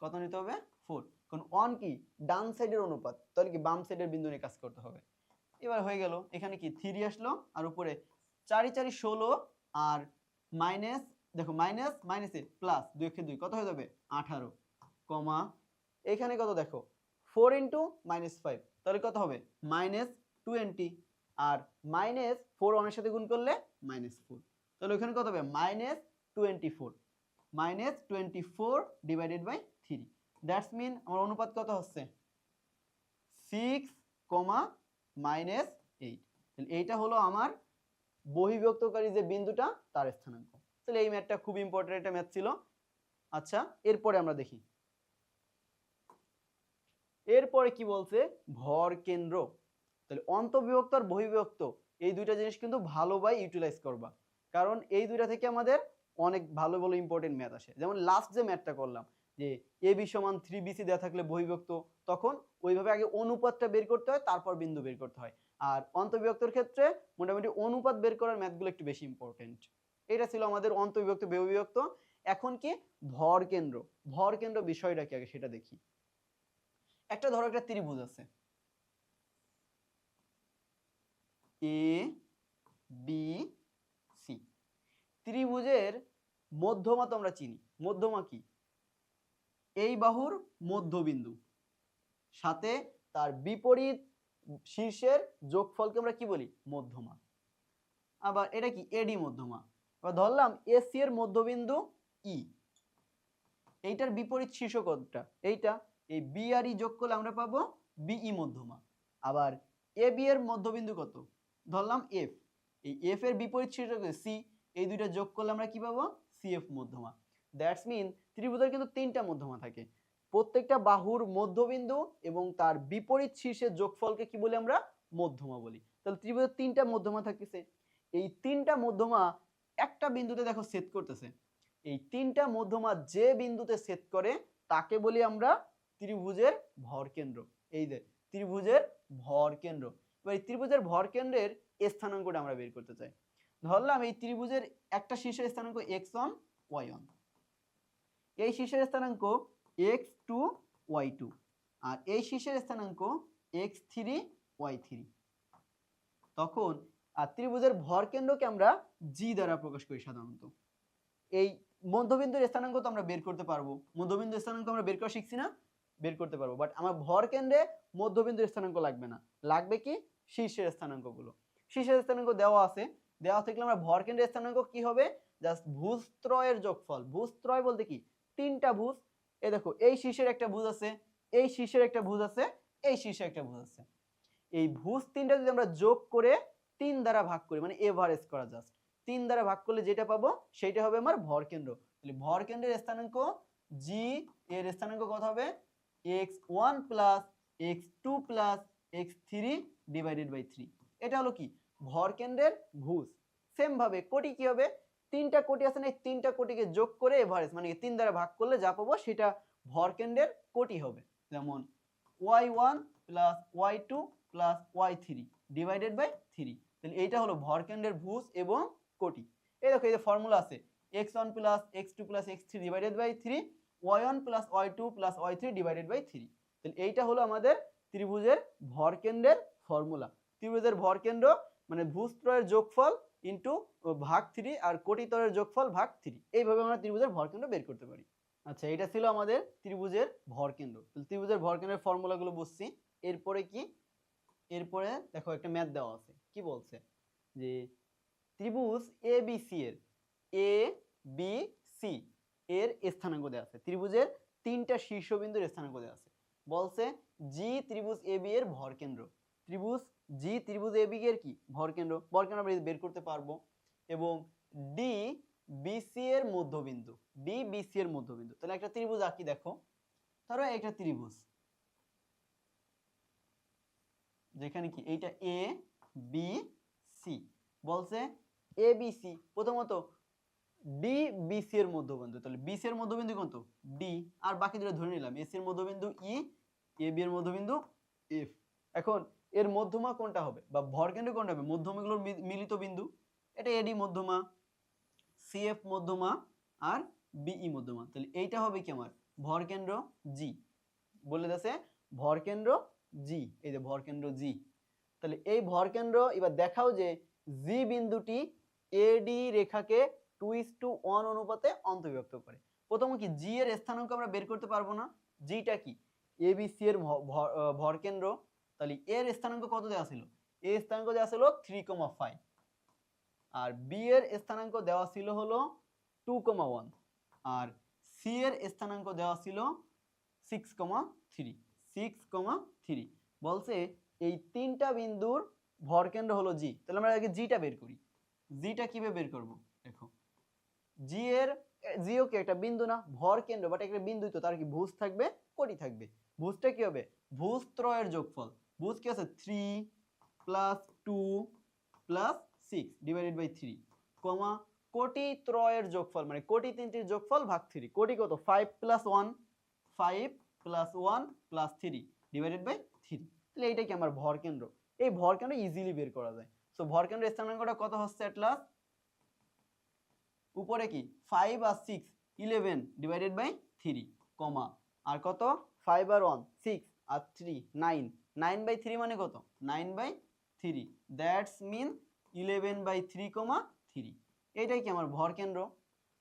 Speaker 1: কত নিতে হবে 4, কারণ 1 কি ডান সাইডের অনুপাত, তাহলে কি বাম সাইডের বিন্দু নিয়ে কাজ করতে হবে। এবার হয়ে গেল, এখানে কি 3 আসলো আর উপরে 4 × 4 = 16 আর দেখো মাইনাস মাইনাসে প্লাস 2 × 2 কত হয়ে যাবে 18 কমা এখানে কত দেখো 4 × -5 তাহলে কত হবে -20 আর -4 1 এর সাথে গুণ করলে -4 তাহলে ওখানে কত হবে -24 -24 ডিভাইডেড বাই 3 দ্যাটস মিন আমার অনুপাত কত হচ্ছে 6, -8 তাহলে এইটা হলো আমার বহিঃবিভক্তকারী যে বিন্দুটা তার স্থানাঙ্ক। তাহলে এই ম্যাথটা খুব ইম্পর্টেন্ট একটা ম্যাথ ছিল। আচ্ছা এরপরে আমরা দেখি এরপরে কি বলছে ভর কেন্দ্র। তাহলে অন্তঃবিভক্ত আর বহিঃবিভক্ত এই দুইটা জিনিস কিন্তু ভালোভাবে ইউটিলাইজ করবা, কারণ এই দুইটা থেকে আমাদের অনেক ভালো ভালো ইম্পর্টেন্ট ম্যাথ আসে। যেমন লাস্ট যে ম্যাথটা করলাম যে AB = 3BC দেওয়া থাকলে বহিঃবিভক্ত, তখন ওইভাবে আগে অনুপাতটা বের করতে হয় তারপর বিন্দু বের করতে হয়। আর অন্তঃবিভক্তর ক্ষেত্রে মোটামুটি অনুপাত বের করার ম্যাথগুলো একটু বেশি ইম্পর্টেন্ট। এটা ছিল আমাদের অন্তঃবিভক্ত বহিঃবিভক্ত। এখন কি ভর কেন্দ্র। ভর কেন্দ্র বিষয়টা কি আগে সেটা দেখি। একটা ধরো একটা ত্রিভুজ আছে ABC, ত্রিভুজের মধ্যমা তো আমরা চিনি। মধ্যমা কি এই বাহুর মধ্যবিন্দু সাথে তার বিপরীত শীর্ষের যোগফলকে আমরা কি বলি মধ্যমা। আবার এটা কি এডি মধ্যমা। আবার ধরলাম এসি এর মধ্যবিন্দু ই, এইটার বিপরীত শীর্ষ কোণটা এইটা, এই বি আর ই যোগ করলে আমরা পাবো বিই মধ্যমা। আবার এবি এর মধ্যবিন্দু কত ধরলাম এফ, এই এফ এর বিপরীত শীর্ষ সি, এই দুইটা যোগ করলে আমরা কি পাবো সিএফ মধ্যমা। দ্যাটস মিন ত্রিভুজের কিন্তু তিনটা মধ্যমা থাকে, প্রত্যেকটা বাহুর মধ্যবিন্দু এবং তার বিপরীত শীর্ষের যোগফলকে কি বলি আমরা মধ্যমা বলি। তাহলে ত্রিভুজের তিনটা মধ্যমা থাকতেছে, এই তিনটা মধ্যমা একটা বিন্দুতে দেখো ছেদ করতেছে। এই তিনটা মধ্যমা যে বিন্দুতে ছেদ করে তাকে বলি আমরা ত্রিভুজের ভর কেন্দ্র। এই যে ত্রিভুজের ভর কেন্দ্র। এবার এই ত্রিভুজের ভর কেন্দ্রের স্থানাঙ্কটা আমরা বের করতে চাই। ধরলাম এই ত্রিভুজের একটা শীর্ষের স্থানাঙ্ক x1 y1, এই শীর্ষের স্থানাঙ্ক x2 y2 আর এই শীর্ষের স্থানাঙ্ক x3 y3। তখন আর ত্রিভুজের ভর কেন্দ্রকে আমরা জি দ্বারা প্রকাশ করি সাধারণত। এই মধ্যবিন্দুর স্থানাঙ্ক তো আমরা বের করতে পারবো, মধ্যবিন্দুর স্থানাঙ্ক আমরা বের করা শিখছি না, বের করতে পারবো। বাট আমার ভর কেন্দ্রে মধ্যবিন্দুর স্থানাঙ্ক লাগবে না, লাগবে কি শীর্ষের স্থানাঙ্কগুলো। শীর্ষের স্থানাঙ্ক দেওয়া আছে, দেওয়া থাকলে আমরা ভর কেন্দ্রের স্থানাঙ্ক কি হবে জাস্ট ভুজত্রয়ের যোগফল। ভুজত্রয় বলতে কি তিনটা ভুজ, এই দেখো এই শীর্ষের একটা ভুজ আছে, এই শীর্ষের একটা ভুজ আছে, এই শীর্ষে একটা ভুজ আছে। এই ভুজ তিনটা যদি আমরা যোগ করে 3 দ্বারা ভাগ করি মানে এভারেজ করা, জাস্ট 3 দ্বারা ভাগ করলে যেটা পাবো সেটা হবে আমার ভর কেন্দ্র। তাহলে ভর কেন্দ্রের স্থানাঙ্ক জি এর স্থানাঙ্ক কত হবে x1 + x2 + x3 divided by 3। এটা হলো কি ভর কেন্দ্রের ভুজ। সেম ভাবে কোটি কি হবে, তিনটা কোটি আছে না, এই তিনটা কোটিকে যোগ করে এভারেজ মানে 3 দ্বারা ভাগ করলে যা পাবো সেটা ভর কেন্দ্রের কোটি হবে। যেমন y1 + y2 + y3 divided by 3। তাহলে এইটা হলো ভর কেন্দ্রের ভুজ এবং কোটি। এই দেখো এই যে ফর্মুলা আছে x1 + x2 + x3 divided by 3, y1 + y2 + y3 divided by 3। তাহলে এইটা হলো আমাদের ত্রিভুজের ভর কেন্দ্রের ফর্মুলা। ত্রিভুজের ভর কেন্দ্র মানে ভুজত্রয়ের যোগফল ইনটু ভাগ 3 আর কোটিত্রয়ের যোগফল ভাগ 3। এইভাবে আমরা ত্রিভুজের ভর কেন্দ্র বের করতে পারি। আচ্ছা এটা ছিল আমাদের ত্রিভুজের ভর কেন্দ্র। তাহলে ত্রিভুজের ভর কেন্দ্রের ফর্মুলাগুলো বুঝছি। এরপরে কি, এরপরে দেখো একটা ম্যাথ দেওয়া আছে, কি বলছে যে ত্রিভুজ ABC এর ABC এর স্থানাঙ্ক দেওয়া আছে, ত্রিভুজের তিনটা শীর্ষবিন্দুর স্থানাঙ্ক দেওয়া আছে। বলছে জি ত্রিভুজ AB এর ভর কেন্দ্র, ত্রিভুজ জি ত্রিভুজ AB এর কি ভর কেন্দ্র, ভর কেন্দ্র আমরা বের করতে পারবো। এবং ডি BC এর মধ্যবিন্দু, ডি BC এর মধ্যবিন্দু। তাহলে একটা ত্রিভুজ আঁকি, দেখো ধরো একটা ত্রিভুজ যেখানে কি এইটা এ বি সি, বলছে এ বি সি প্রথমত ডি বিসি এর মধ্যবিন্দু। তাহলে বিসি এর মধ্যবিন্দু কত ডি, আর বাকি দুটো ধরে নিলাম এসি এর মধ্যবিন্দু ই, এ বি এর মধ্যবিন্দু এফ। এখন এর মধ্যমা কোনটা হবে বা ভর কেন্দ্র কোনটা হবে, মধ্যমাগুলোর মিলিত বিন্দু। এটা এডি মধ্যমা, সিএফ মধ্যমা আর বিই মধ্যমা। তাহলে এইটা হবে কি আমার ভর কেন্দ্র জি, বলে দিয়েছে ভর কেন্দ্র জি, এই যে ভর কেন্দ্র জি। তাহলে এই ভর কেন্দ্র এবার দেখাও যে জি বিন্দুটি এডি রেখাকে 2:1 অনুপাতে অন্তর্বিভক্ত করে। প্রথমে কি জি এর স্থানাঙ্ক আমরা বের করতে পারবো না? জিটা কি এ বি সি এর ভর কেন্দ্র, তাহলে এর স্থানাঙ্ক কত দেওয়া ছিল? এ স্থানাঙ্ক দেওয়া ছিল 3,5 আর বি এর স্থানাঙ্ক দেওয়া ছিল হলো 2,1 আর সি এর স্থানাঙ্ক দেওয়া ছিল 6,3 বলছে এই তিনটা বিন্দুর ভরকেন্দ্র হলো জি। তাহলে আমরা আগে জিটা বের করি। জিটা কিভাবে বের করব? দেখো জিও কি একটা বিন্দু না, ভর কেন্দ্র, বাট একটা বিন্দুই তো, তার কি ভুজ থাকবে, কোটি থাকবে। ভুজটা কি হবে? ভুজ ত্রয়ের যোগফল। ভুজ কি আছে? 3 + 2 + 6 ডিভাইডেড বাই 3 কমা কোটি ত্রয়ের যোগফল মানে কোটি তিনটির যোগফল ভাগ 3। কোটি কত? 5 + 1 5 + 1 + 3 ডিভাইডেড বাই 3। তাহলে এইটা কি আমার ভর কেন্দ্র। এই ভর কেন্দ্র ইজিলি বের করা যায়। সো ভর কেন্দ্রের স্থানাঙ্কটা কত হচ্ছে এট লাস্ট? উপরে কি 5 আর 6 11 ডিভাইডেড বাই 3 কমা আর কত 5 আর 1 6 আর 3 9 9 বাই 3 মানে কত? 9/3 দ্যাটস মিন 11/3 কমা 3। এইটাই কি আমার ভর কেন্দ্র।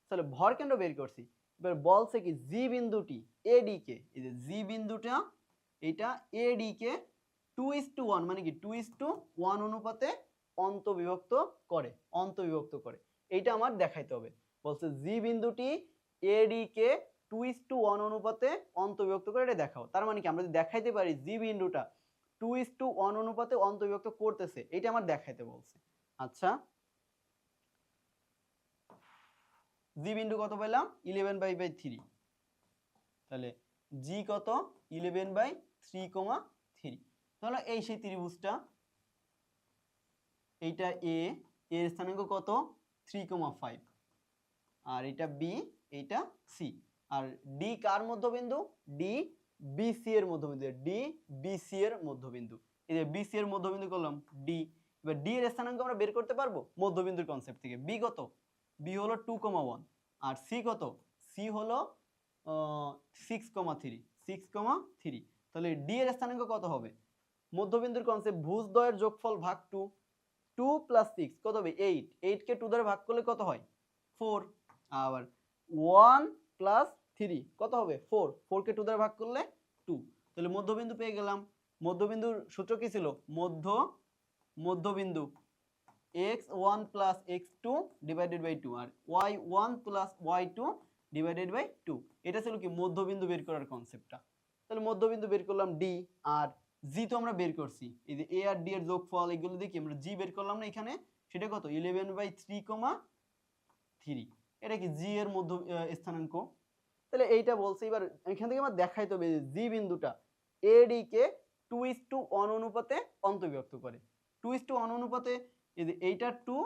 Speaker 1: তাহলে ভর কেন্দ্র বের করছি। এবার বলছে কি জি বিন্দুটি এডি কে, এই যে জি বিন্দুটা এটা এডি কে 2:1 মানে কি 2:1 অনুপাতে অন্তবিভক্ত করে। এইটা আমার দেখাইতে হবে। বলছে জি বিন্দুটি এডি কে 2:1 অনুপাতে অন্তবিভক্ত করে এটা দেখাও। তার মানে কি আমরা যদি দেখাইতে পারি জি বিন্দুটা 2:1 অনুপাতে অন্তবিভক্ত করতেছে, এটা আমার দেখাইতে বলছে। আচ্ছা জি বিন্দু কত পেলাম? 11/3। তাহলে জি কত? 11/3,3। তাহলে এই সেই ত্রিভুজটা, এইটা এ, এর স্থানাঙ্ক কত? 3,5 আর এটা বি, এইটা সি। আর ডি কার মধ্যবিন্দু? ডি বিসি এর মধ্যবিন্দু। ডি বিসি এর মধ্যবিন্দু। এই যে বিসি এর মধ্যবিন্দু করলাম ডি। এবার ডি এর স্থানাঙ্ক আমরা বের করতে পারবো মধ্যবিন্দুর কনসেপ্ট থেকে। বি কত? বি হলো 2,1 আর সি কত? সি হলো 6,3। তাহলে ডি এর স্থানাঙ্ক কত হবে? মধ্যবিন্দুর কনসেপ্ট ভুজদ্বয়ের যোগফল ভাগ 2 2 + 6 কত হবে? 8 8 কে 2 দ্বারা ভাগ করলে কত হয়? 4। আবার 1 + 3 কত হবে? 4 4 কে 2 দ্বারা ভাগ করলে 2। তাহলে মধ্যবিন্দু পেয়ে গেলাম। মধ্যবিন্দুর সূত্র কি ছিল? মধ্যবিন্দু x1 + x2 ডিভাইডেড বাই 2 আর y1 + y2 ডিভাইডেড বাই 2। এটা ছিল কি মধ্যবিন্দু বের করার কনসেপ্টটা। তাহলে মধ্যবিন্দু বের করলাম ডি আর জি তো আমরা বের করছি। এই যে এ আর ডি এর যোগফল এগুলো দিয়ে কি আমরা জি বের করলাম না এখানে? সেটা কত? 11/3,3। এটা কি জি এর মধ্য স্থানাঙ্ক। তাহলে এইটা বলছে। এবার এখান থেকে আমার দেখাইতে হবে যে জি বিন্দুটা এডি কে 2:1 অনুপাতে অন্তর্বিভক্ত করে। 2:1 অনুপাতে এই যে এইটা 2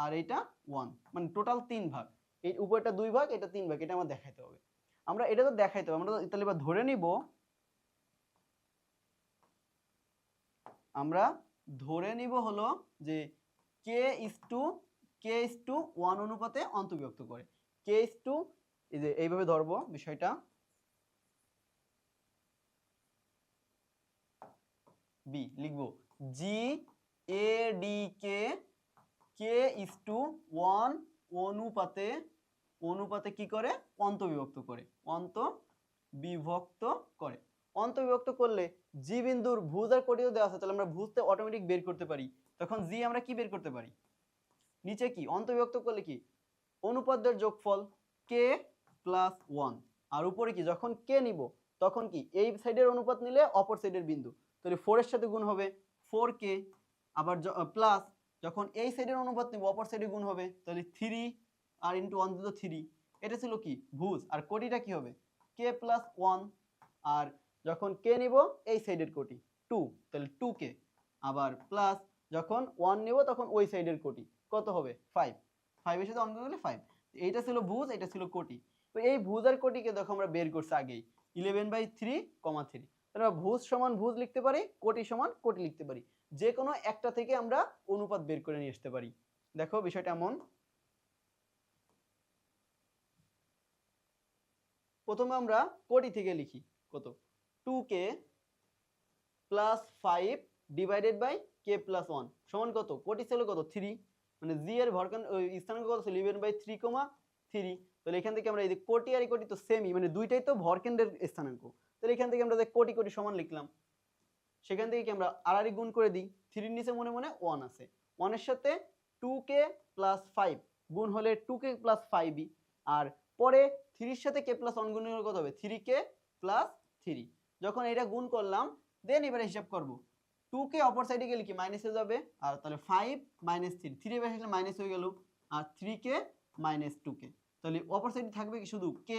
Speaker 1: আর এইটা 1 মানে টোটাল 3 ভাগ। এই উপরটা 2 ভাগ, এটা 3 ভাগ। এটা আমার দেখাইতে হবে। আমরা এটা তো দেখাইতে হবে। আমরা তাহলে এবার ধরে নিব, হলো যে k:1 অনুপাতে অন্তর্বিভক্ত করে। k:, এই যে এইভাবে ধরবো বিষয়টা। বি লিখবো জি এ ডি কে k:1 অনুপাতে কি করে? অন্তর্বিভক্ত করে। অন্তর্বিভক্ত করলে জি বিন্দুর ভুজ আর কোটিও দেওয়া আছে, তাহলে আমরা ভুজতে অটোমেটিক বের করতে পারি। তখন জি আমরা কি বের করতে পারি? নিচে কি অন্তর্বিভক্ত করলে কি অনুপাতদের যোগফল k + 1 আর উপরে কি যখন k নিব তখন কি এই সাইডের অনুপাত নিলে অপর সাইডের বিন্দু, তাহলে 4 এর সাথে গুণ হবে 4k। আবার প্লাস যখন এই সাইডের অনুপাত নিব অপর সাইডে গুণ হবে, তাহলে 3 আর ইনটু 1 দিলে 3। এটা ছিল কি ভুজ। আর কোটিটা কি হবে? k + 1 আর যখন k নিব এই সাইডের কোটি 2, তাহলে 2k। আবার প্লাস যখন 1 নিব তখন ওই সাইডের কোটি কত হবে? 5 5 এর সাথে 1 গুণ করলে 5। এইটা ছিল ভুজ, এটা ছিল কোটি। তো এই ভুজ আর কোটিকে দেখো আমরা বের করছি আগেই 11/3,3। তাহলে ভুজ সমান ভুজ লিখতে পারি, কোটি সমান কোটি লিখতে পারি। যে কোনো একটা থেকে আমরা অনুপাত বের করে নিয়ে আসতে পারি। দেখো বিষয়টা এমন। প্রথমে আমরা কোটি থেকে লিখি কত? 2k + 5 ডিভাইডেড বাই k + 1 সমান কত? কোটি ছিল কত? 3 মানে জি এর ওই স্থানাঙ্ক কত ছিল 11/3,3। তাহলে এখান থেকে আমরা এই যে কোটি আর কোটি তো সেমই, মানে দুইটাই তো ভরকেন্দ্রের স্থানাঙ্ক। তাহলে এখান থেকে আমরা যে কোটি কোটি সমান লিখলাম, সেখান থেকে কি আমরা আর গুণ করে দিই, 3 নিচে মনে মনে 1 আছে, 1 এর সাথে 2k + 5 গুণ হলে 2k + 5ই, আর পরে 3 এর সাথে k + 1 গুণ হলে কত হবে 3k + 3। যখন এটা গুণ করলাম দেন এবারে হিসাব করব, 2k অপর সাইডে গেলে কি মাইনাসে যাবে, আর তাহলে 5 - 3, 3 এর পাশে আসলে মাইনাস হয়ে গেল, আর 3k - 2k, তাহলে অপর সাইডে থাকবে কি শুধু k,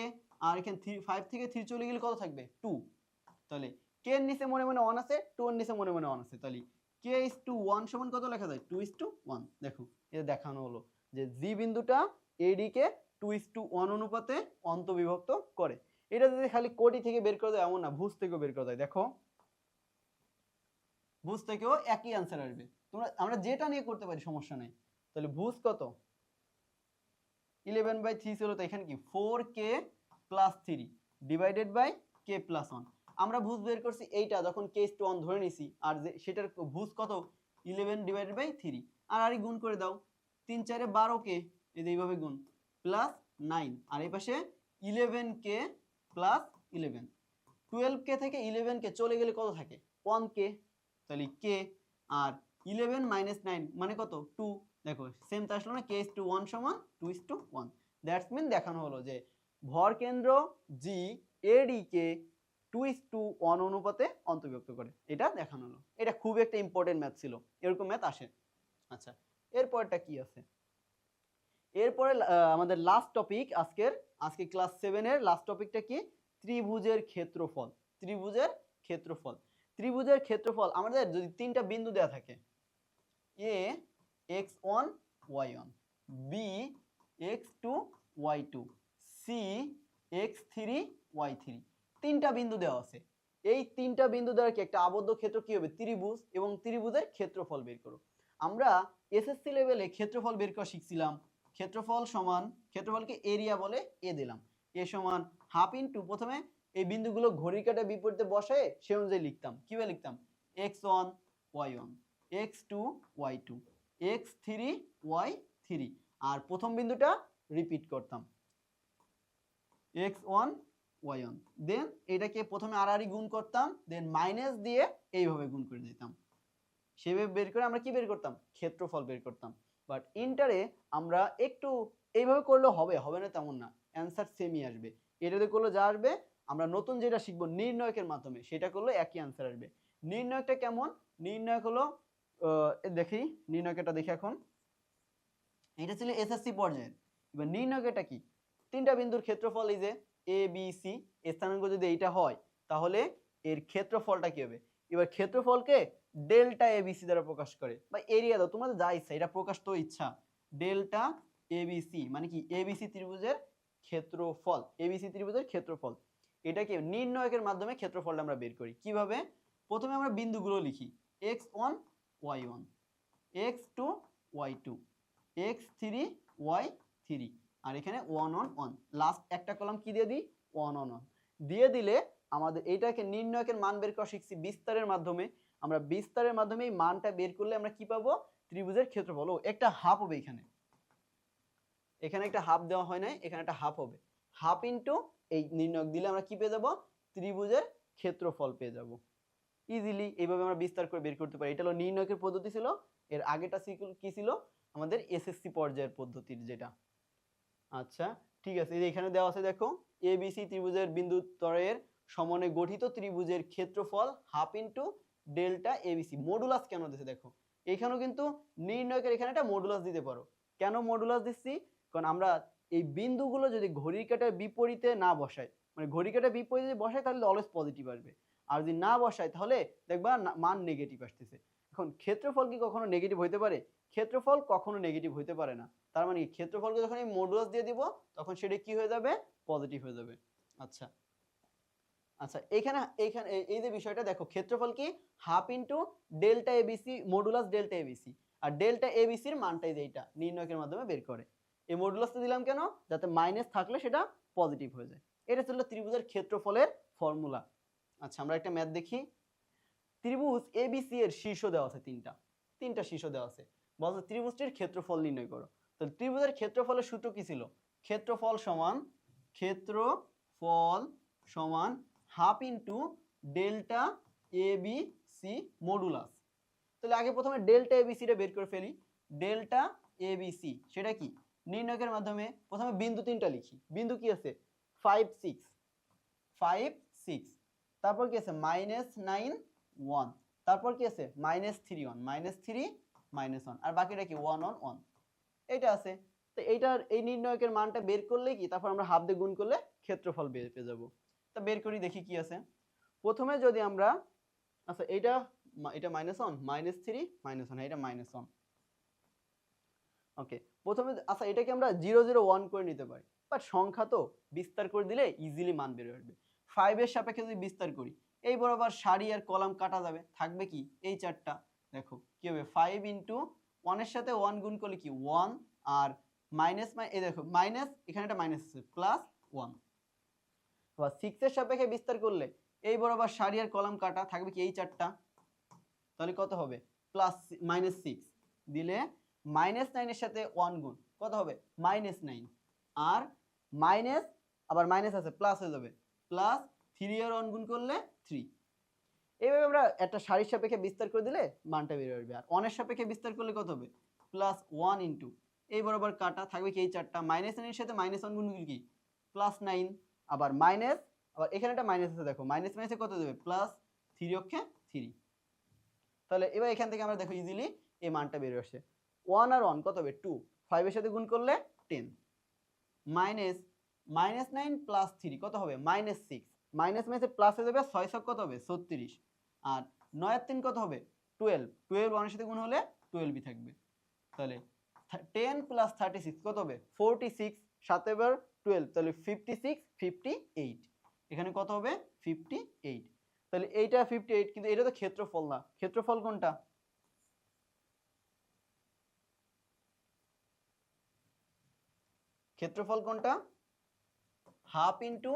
Speaker 1: আর এখানে 5 থেকে 3 চলে গেলে কত থাকবে 2। তাহলে k এর নিচে মনে মনে 1 আছে, 2 এর নিচে মনে মনে 1 আছে, তাহলে k:1 সমান কত লেখা যায় 2:1। দেখো এটা দেখানো হলো যে জি বিন্দুটা AD কে 2:1 অনুপাতে অন্তবিভক্ত করে। এটা যদি খালি কোটি থেকে বের করা যায় এমন না, ভুজ থেকেও বের করা যায়। দেখো ভুজ থেকেও একই অ্যান্সার আসবে, আমরা যেটা নিয়ে করতে পারি সমস্যা নেই। তাহলে ভুজ কত 11/3 ছিল, তো এখানে কি 4k + 3 ডিভাইডেড বাই k + 1। আমরা ভুজ বের করছি এইটা যখন k:1 ধরে নিছি, আর সেটার ভুজ কত 11/3, আর গুণ করে দাও, 3 4 এ 12k, এই যে এইভাবে গুণ +9, আর এই পাশে 11k + 11, 12k থেকে 11k চলে গেলে কত থাকে 1k, তাহলে k, আর 11 - 9 মানে কত 2। দেখো সেম তো আসলো না, k:1 = 2:1। দ্যাটস মিন দেখানো হলো যে ভর কেন্দ্র জি AD কে 2:1 অনুপাতে অন্তর্ভুক্ত করে, এটা দেখানো হলো। এটা খুব একটা ইম্পর্টেন্ট ম্যাথ ছিল, এরকম ম্যাথ আসে। আচ্ছা এরপরটা কি আছে, এরপরে আমাদের লাস্ট টপিক আজকে ক্লাস 7 এর লাস্ট টপিকটা কি, ত্রিভুজের ক্ষেত্রফল। ত্রিভুজের ক্ষেত্রফল, ত্রিভুজের ক্ষেত্রফল আমাদের যদি তিনটা বিন্দু দেওয়া থাকে, a x1 y1, b x2 y2, c x3 y3, তিনটা বিন্দু দেওয়া আছে। এই তিনটা বিন্দু দ্বারা কি একটা আবদ্ধ ক্ষেত্র কি হবে ত্রিভুজ, এবং ত্রিভুজের ক্ষেত্রফল বের করো। আমরা এসএসসি লেভেলে ক্ষেত্রফল বের করা শিখছিলাম, ক্ষেত্রফল সমান, ক্ষেত্রফলকে এরিয়া বলে, এ দিলাম, এ সমান হাফ ইনটু, প্রথমে এই বিন্দুগুলো ঘড়ির কাঁটার বিপরীতে বসায় সে অনুযায়ী লিখতাম, কিভাবে লিখতাম x1 y1, x2 y2, x3 y3, আর প্রথম বিন্দুটা রিপিট করতাম x1 y1, দেন এটাকে প্রথমে আর গুণ করতাম, দেন মাইনাস দিয়ে এইভাবে গুণ করে দিতাম, সেভাবে বের করে আমরা কি বের করতাম ক্ষেত্রফল বের করতাম। বাট ইন্টারে আমরা একটু এইভাবে করলেও হবে না তেমন না, অ্যান্সার সেমই আসবে। এটাতে করলে যা আসবে, আমরা নতুন যেটা শিখবো নির্ণয়কের মাধ্যমে সেটা করলে একই অ্যান্সার আসবে। নির্ণয়কটা কেমন, নির্ণয়ক হলো দেখি নির্ণয়কটা দেখি এখন, এটা ছিল এসএসসি পর্যায়ের। এবার নির্ণয়কটা কি, তিনটা বিন্দুর ক্ষেত্রফল এই যে এ বি সি, স্থানাঙ্ক যদি এইটা হয় তাহলে এর ক্ষেত্রফলটা কি হবে। এবার ক্ষেত্রফলকে ডেল্টা এবিসি দ্বারা প্রকাশ করে, বা এরিয়া দাও তোমাদের যা ইচ্ছা, এটা প্রকাশ তো ইচ্ছা। ডেল্টা এবিসি মানে কি এবিসি ত্রিভুজের ক্ষেত্রফল, এবিসি ত্রিভুজের ক্ষেত্রফল। এটাকে নির্ণয়কের মাধ্যমে ক্ষেত্রফলটা আমরা বের করি কিভাবে, প্রথমে আমরা বিন্দুগুলো লিখি x1 y1, x2 y2, x3 y3, আর এখানে 1 1 1, লাস্ট একটা কলাম কি দিয়ে দিই 1 1 1 দিয়ে দিলে আমাদের এইটাকে নির্ণয়কের মান বের করা শিখছি বিস্তারের মাধ্যমে। আমরা বিস্তারের মাধ্যমে এই মানটা বের করলে আমরা কি পাবো ত্রিভুজের ক্ষেত্রফল। ও একটা হাফ হবে, এখানে একটা হাফ দেওয়া হয় নাই, এখানে একটা হাফ হবে, হাফ ইনটু এই নির্ণয়ক দিলে আমরা কি পেয়ে যাব ত্রিভুজের ক্ষেত্রফল পেয়ে যাব ইজিলি। এইভাবে আমরা বিস্তার করে বের করতে পারি। এটা হলো নির্ণয়কের পদ্ধতি ছিল। এর আগেটা কি ছিল আমাদের এসএসসি পর্যায়ের পদ্ধতির যেটা। আচ্ছা ঠিক আছে, এই যে এখানে দেওয়া আছে দেখো, এবিসি ত্রিভুজের বিন্দু ত্বরের সমনে গঠিত ত্রিভুজের ক্ষেত্রফল half into delta ABC. Modulus কেন দিয়েছে দেখো, এখানেও কিন্তু নির্ণয়কের এখানে একটা মডুলাস দিতে পারো। কেন মডুলাস দিচ্ছি, কারণ আমরা এই বিন্দুগুলো যদি ঘড়ির কাঁটার বিপরীতে না বসাই, মানে ঘড়ির কাঁটার বিপরীতে বসাই তাহলে অলওয়েজ পজিটিভ আসবে, আর যদি না বসাই তাহলে দেখবা মান নেগেটিভ আসতেছে। এখন ক্ষেত্রফল কি কখনো নেগেটিভ হইতে পারে, ক্ষেত্রফল কখনো নেগেটিভ হইতে পারে না। তার মানে ক্ষেত্রফলকে যখন এই মডুলাস দিয়ে দিব তখন সেটা কি হয়ে যাবে পজিটিভ হয়ে যাবে। আচ্ছা আচ্ছা এখানে এই যে বিষয়টা দেখো, ক্ষেত্রফল কি half into delta ABC modulus delta ABC, আর ডেল্টা এবিসির মানটাই যে এইটা নির্ণয়কের মাধ্যমে বের করে। এই মডুলাসটা দিলাম কেন, যাতে মাইনাস থাকলে সেটা পজিটিভ হয়ে যায়। এটা ছিল ত্রিভুজের ক্ষেত্রফলের ফর্মুলা। আচ্ছা আমরা একটা ম্যাথ দেখি। ত্রিভুজ এবিসি এর শীর্ষ দেওয়া আছে তিনটা শীর্ষ দেওয়া আছে। বলছে ত্রিভুজটির ক্ষেত্রফল নির্ণয় করো। তো ত্রিভুজের ক্ষেত্রফলের সূত্র কি ছিল? ক্ষেত্রফল সমান half into delta A B C modulus. তাহলে আগে প্রথমে ডেল্টা এ বি সিটা বের করে ফেলি। ডেল্টা এ বি সি সেটা কি? নির্ণয়ের মাধ্যমে প্রথমে বিন্দু তিনটা লিখি। বিন্দু কি আছে? 5 6, তারপর কি আছে? -9 1, তারপর কি আছে? -3 1, -3 -1, আর বাকিটা কি? 1 1 1, এটা আছে। তো এইটার এই নির্ণয়কের মানটা বের করলে কি তারপর আমরা হাফ দিয়ে গুণ করলে ক্ষেত্রফল বের পেয়ে যাব। তা বের করি দেখি কি আছে। প্রথমে যদি আমরা আচ্ছা এটা -1 -3 -1, এটা -1, ওকে। প্রথমে আচ্ছা এটাকে আমরা 0 0 1 করে নিতে পারি, বাট সংখ্যা তো বিস্তার করে দিলে ইজিলি মান বের হয়ে আসবে। 5 এর সাপেক্ষে যদি বিস্তার করি এই বরাবর সারি আর কলাম কাটা যাবে, থাকবে কি? এই চারটা। দেখো কি হবে? 5 ইন্টু 1 এর সাথে 1 গুণ করলে কি? 1, আর মাইনাস এই দেখো মাইনাস, এখানে একটা মাইনাস আছে, প্লাস 1। আবার 6 এর সাপেক্ষে বিস্তার করলে এই বরাবর সারি আর কলাম কাটা, থাকবে কি? এই চারটা। তাহলে কত হবে? প্লাস -6 দিলে -9 এর সাথে 1 গুণ কত হবে? -9, আর মাইনাস আবার মাইনাস আছে, প্লাস হয়ে যাবে, প্লাস 3 আর 1 গুণ করলে 3। এইভাবে আমরা একটা সারির সাপেক্ষে বিস্তার করে দিলে মানটা বের আসবে। আর 1 এর সাপেক্ষে বিস্তার করলে কত হবে? +1 ইন্টু এই বরাবর কাটা, থাকবে কি? এই চারটা। -9 এর সাথে -1 গুণ করলে কি? +9, আবার মাইনাস, আবার এখানে একটা মাইনাস আছে, দেখো মাইনাস মাইনাসে কত দেবে? +3 অক্ষে 3। তাহলে এবার এখান থেকে আমরা দেখো ইজিলি এই মানটা বের আসে। 1 আর 1 কত হবে? 2, 5 এর সাথে গুণ করলে 10, মাইনাস -9 প্লাস 3 কত হবে? -6, মাইনাস মাইনাসে প্লাস হয়ে যাবে, 6 ছক কত হবে? 36, আর 9 আর 3 কত হবে? 12, 12 1 এর সাথে গুণ হলে 12ই থাকবে। তাহলে 10 প্লাস 36 কত হবে? 46, 7 এবার 12, তাহলে 56 58, এখানে কত হবে? 58। তাহলে এইটা 58, কিন্তু এটা তো ক্ষেত্রফল না। ক্ষেত্রফল কোনটা? ক্ষেত্রফল কোনটা? Half into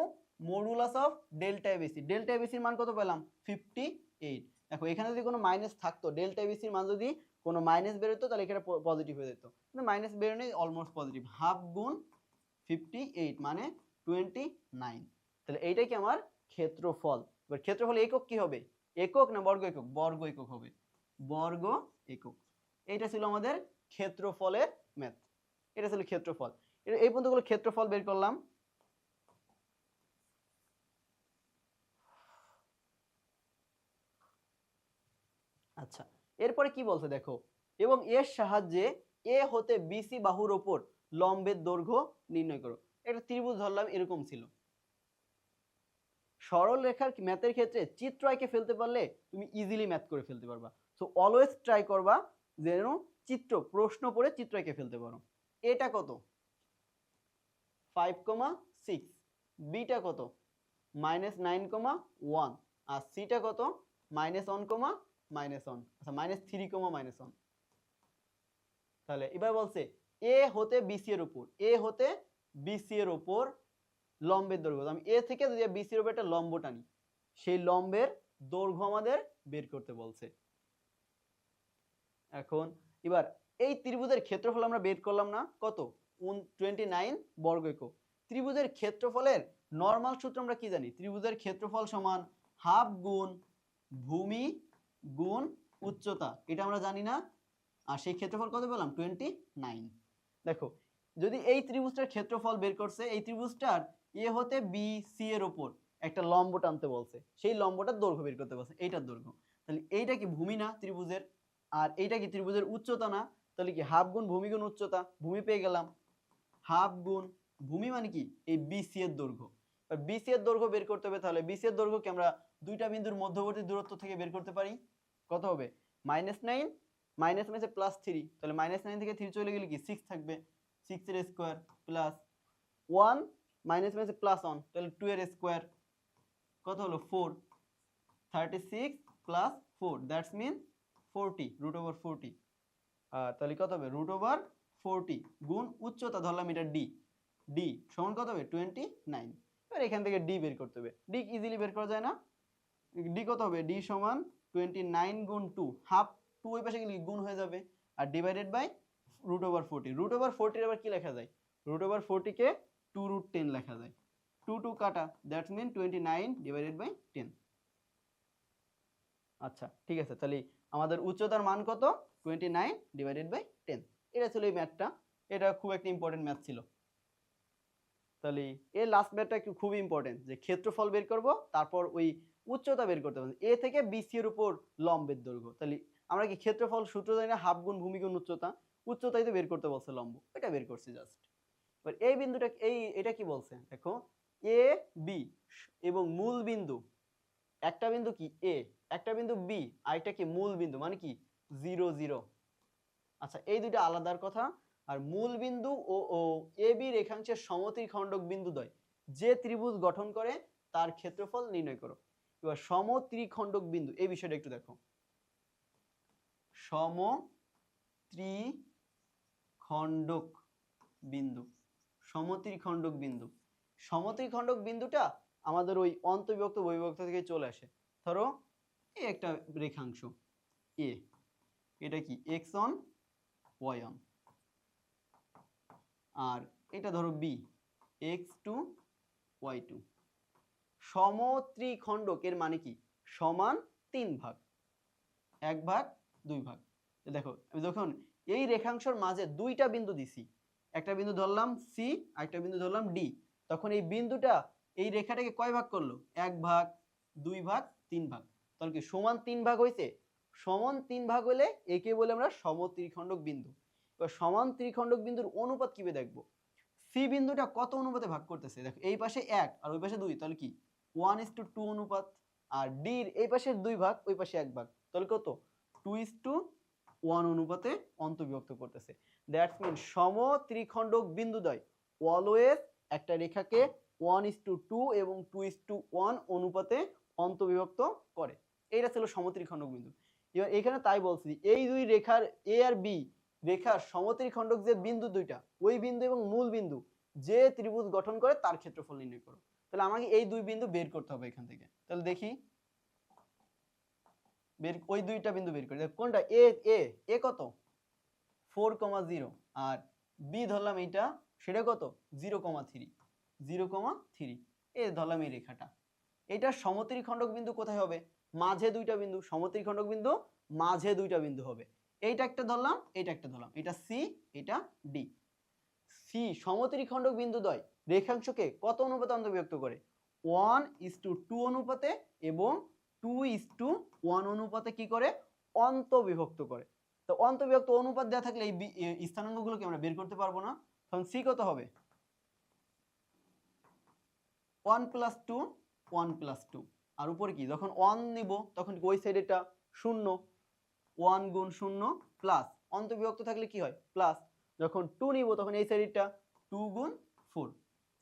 Speaker 1: modulus of delta ABC. Delta এবিসির মান কত পেলাম? 58। দেখো এখানে যদি কোনো মাইনাস থাকতো, ডেল্টা এবিসির মান যদি কোনো মাইনাস বেরোতো তাহলে এখানে পজিটিভ হয়ে যেত, কিন্তু মাইনাস বেরোনে অলমোস্ট পজিটিভ। হাফ গুণ 58 মানে 29। তাহলে এইটাই কি আমার ক্ষেত্রফল। এবার ক্ষেত্রফল একক কি হবে? একক না বর্গ একক? বর্গ একক হবে, বর্গ একক। এইটা ছিল আমাদের ক্ষেত্রফলের ম্যাথ, এটা ছিল ক্ষেত্রফল। এই পর্যন্তগুলো ক্ষেত্রফল বের করলাম। আচ্ছা, এরপরে কি বলছে দেখো, এবং এর সাহায্যে এ হতে বিসি বাহুর ওপর লম্বের দৈর্ঘ্য নির্ণয় করো। একটা ত্রিভুজ ধরলাম, এরকম ছিল। সরল রেখার ম্যাথের ক্ষেত্রে চিত্র এঁকে ফেলতে পারলে তুমি ইজিলি ম্যাথ করে ফেলতে পারবা। সো অলওয়েজ ট্রাই করবা যেন চিত্র প্রশ্ন পড়ে চিত্র এঁকে ফেলতে পারো। এটা কত? 5,6, বিটা কত? -9,1, আর সিটা কত? -1,1, আচ্ছা -3,1। তাহলে এবার বলছে এ হতে বিসি এর উপর, এ হতে বিসি এর উপর লম্বের দৈর্ঘ্য। আমি এ থেকে যদি বিসি এর উপর একটা লম্ব টানি, সেই লম্বের দৈর্ঘ্য আমাদের বের করতে বলছে। এখন এবার এই ত্রিভুজের ক্ষেত্রফল আমরা বের করলাম না, কত? 29 বর্গ একক। ত্রিভুজের ক্ষেত্রফলের নরমাল সূত্র আমরা কি জানি? ত্রিভুজের ক্ষেত্রফল সমান হাফ গুণ ভূমি গুণ উচ্চতা, এটা আমরা জানি না। আর সেই ক্ষেত্রফল কত পেলাম? 29। দেখো যদি এই ত্রিভুজটার ক্ষেত্রফল বের করছে, এই ত্রিভুজটার এ হতে বি সি এর উপর একটা লম্ব টানতে বলছে, সেই লম্বটার দৈর্ঘ্য বের করতে বলছে, এইটার দৈর্ঘ্য। তাহলে এইটা কি ভূমি না ত্রিভুজের? আর এইটা কি ত্রিভুজের উচ্চতা না? তাহলে কি হাফ গুণ ভূমি গুণ উচ্চতা, ভূমি পেয়ে গেলাম। হাফ গুণ ভূমি মানে কি? এই বিসি এর দৈর্ঘ্য। বিসি এর দৈর্ঘ্য বের করতে হবে, তাহলে বিসি এর দৈর্ঘ্যকে আমরা দুইটা বিন্দুর মধ্যবর্তী দূরত্ব থেকে বের করতে পারি। কত হবে? -9 মাইনাস মাইনাসে +3, তাহলে -9 থেকে 3 চলে গেলে কি 6 থাকবে, 6 এর স্কয়ার প্লাস 1 মাইনাস মাইনাসে +1, তাহলে 2 এর স্কয়ার কত হলো? 4, 36 প্লাস 4, দ্যাটস মিন 40, √40। তাহলে কত হবে? √40 গুণ উচ্চতা ধরলাম এটা ডি, ডি সমান কত হবে? 29। এবার এখান থেকে ডি বের করতে হবে। ডি ইজিলি বের করা যায় না? ডি কত হবে? ডি সমান 29 গুণ 2, হাফ 2 ওই পাশে গেলে গুণ হয়ে যাবে, আর ডিভাইডেড বাই √40। √40 আবার কি লেখা যায়? √40 কে 2√10 লেখা যায়। 2 2 কাটা, দ্যাটস মিন 29 ডিভাইডেড বাই 10। আচ্ছা ঠিক আছে, তাহলে আমাদের উচ্চতার মান কত? 29 ডিভাইডেড বাই 10। এটা ছিল এই ম্যাথটা। এটা খুব একটা ইম্পর্টেন্ট ম্যাথ ছিল। তাহলে এই লাস্ট ম্যাথটা একটু খুব ইম্পর্টেন্ট, যে ক্ষেত্রফল বের করব, তারপর ওই উচ্চতা বের করতে হবে। এ থেকে বিসি এর উপর লম্বের দৈর্ঘ্য। তাহলে আমরা কি ক্ষেত্রফল সূত্র জানি না? হাফ গুণ ভূমি গুণ উচ্চতা। উচ্চতাই তো বের করতে বলছে, লম্ব এটা বের করছি জাস্ট। এবার এই বিন্দুটা, এটা কি বলছে দেখো, এ বি এবং মূল বিন্দু, একটা বিন্দু কি এ, একটা বিন্দু বি, আর একটা কি মূল বিন্দু, মানে কি 0 0। আচ্ছা এই দুইটা আলাদার কথা। আর মূল বিন্দু ও এ বি রেখাংশের সমত্রিখণ্ডক বিন্দুদ্বয় যে ত্রিভুজ গঠন করে তার ক্ষেত্রফল নির্ণয় করো। এবার সমত্রিখণ্ডক বিন্দু এই বিষয়টা একটু দেখো। সমত্রিখণ্ডক বিন্দু, সমত্রিখণ্ডক বিন্দু, সমত্রিখণ্ডক বিন্দুটা আমাদের ওই অন্তর্বিভক্ত বহির্বিভক্ত থেকে চলে আসে। ধরো এই একটা রেখাংশ এ, এটা কি x1 y1, আর এটা ধরো বি x2 y2। সমত্রিখণ্ডক এর মানে কি? সমান 3 ভাগ, 1 ভাগ 2 ভাগ। দেখো আমি যখন এই রেখাংশের মাঝে দুইটা বিন্দু দিছি, একটা বিন্দু ধরলাম সি আর একটা বিন্দু ধরলাম ডি, তখন এই বিন্দুটা এই রেখাটাকে কয় ভাগ করলো? 1 ভাগ, 2 ভাগ, 3 ভাগ। তাহলে কি সমান 3 ভাগ হইছে? সমান 3 ভাগ হলে একে বলে আমরা সমত্রিখণ্ডক বিন্দু। এবার সমান ত্রিখণ্ডক বিন্দুর অনুপাত কিভাবে দেখবো? সি বিন্দুটা কত অনুপাতে ভাগ করতেছে? দেখো এই পাশে 1 আর ওই পাশে 2, তাহলে কি 1:2 অনুপাত। আর ডি এর এই পাশে 2 ভাগ, ওই পাশে 1 ভাগ, তাহলে কত? 2:1 অনুপাতে অন্তর্বিভক্ত করতেছে। দ্যাটস মিন সমত্রিখণ্ডক বিন্দুদ্বয় অলওয়েজ একটা রেখাকে 1:2 এবং 2:1 অনুপাতে অন্তর্বিভক্ত করে। এইটা ছিল সমত্রিখণ্ডক বিন্দু। এবার এখানে তাই বলছি, এই দুই রেখার এ আর বি রেখার সমত্রিখণ্ডক যে বিন্দু দুইটা, ওই বিন্দু এবং মূল বিন্দু যে ত্রিভুজ গঠন করে তার ক্ষেত্রফল নির্ণয় করো। তাহলে আমাকে এই দুই বিন্দু বের করতে হবে এখান থেকে। তাহলে দেখি ওই দুইটা বিন্দু বের করি। কোনটা? এ এ এ কত? 4,0 আর বি ধরলাম এইটা, সেটা কত? 0,3 0,3। এ ধরলাম এই রেখাটা। এটা সমত্রিখণ্ডক বিন্দু কোথায় হবে? মাঝে দুইটা বিন্দু। সমত্রিখণ্ডক বিন্দু মাঝে দুইটা বিন্দু হবে। এইটা একটা ধরলাম, এইটা একটা ধরলাম, এটা সি, এটা ডি। সি সমত্রিখণ্ডক বিন্দুদ্বয় রেখাংশকে কত অনুপাতে অন্তর্বিভক্ত করে? 1:2 অনুপাতে এবং 2:1 অনুপাতে কি করে? অন্তর্বিভক্ত করে। তো অন্তর্বিভক্ত অনুপাত দেওয়া থাকলে এই স্থানাঙ্কগুলোকে আমরা বের করতে পারবো না। তখন সি কত হবে? 1 + 2 1 + 2। আর উপরে কি? যখন 1 নিব তখন ওই সাইড এটা 0, 1 গুণ 0 প্লাস, অন্তর্বিভক্ত থাকলে কি হয়? প্লাস। যখন 2 নিব তখন এই সাইডটা 2 গুণ 4।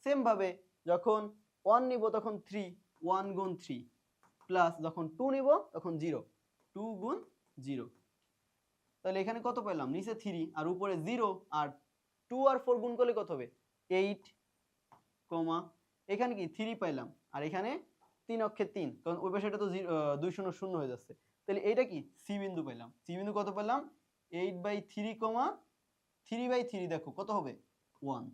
Speaker 1: সেম ভাবে যখন 1 নিব তখন 3, 1 গুণ 3 প্লাস, যখন 2 নিব তখন 0, 2 গুণ 0। তাহলে এখানে কত পেলাম? নিচে 3 আর উপরে 0, আর 2 আর 4 গুণ করলে কত হবে? 8, এখানে কি 3 পাইলাম, আর এখানে 3 অক্ষে 3, কারণ ওই পাশে এটা তো 2 0 0 হয়ে যাচ্ছে। তাহলে এইটা কি? সি বিন্দু পেলাম। সি বিন্দু কত পেলাম? 8/3, 3/3 দেখো কত হবে? 1।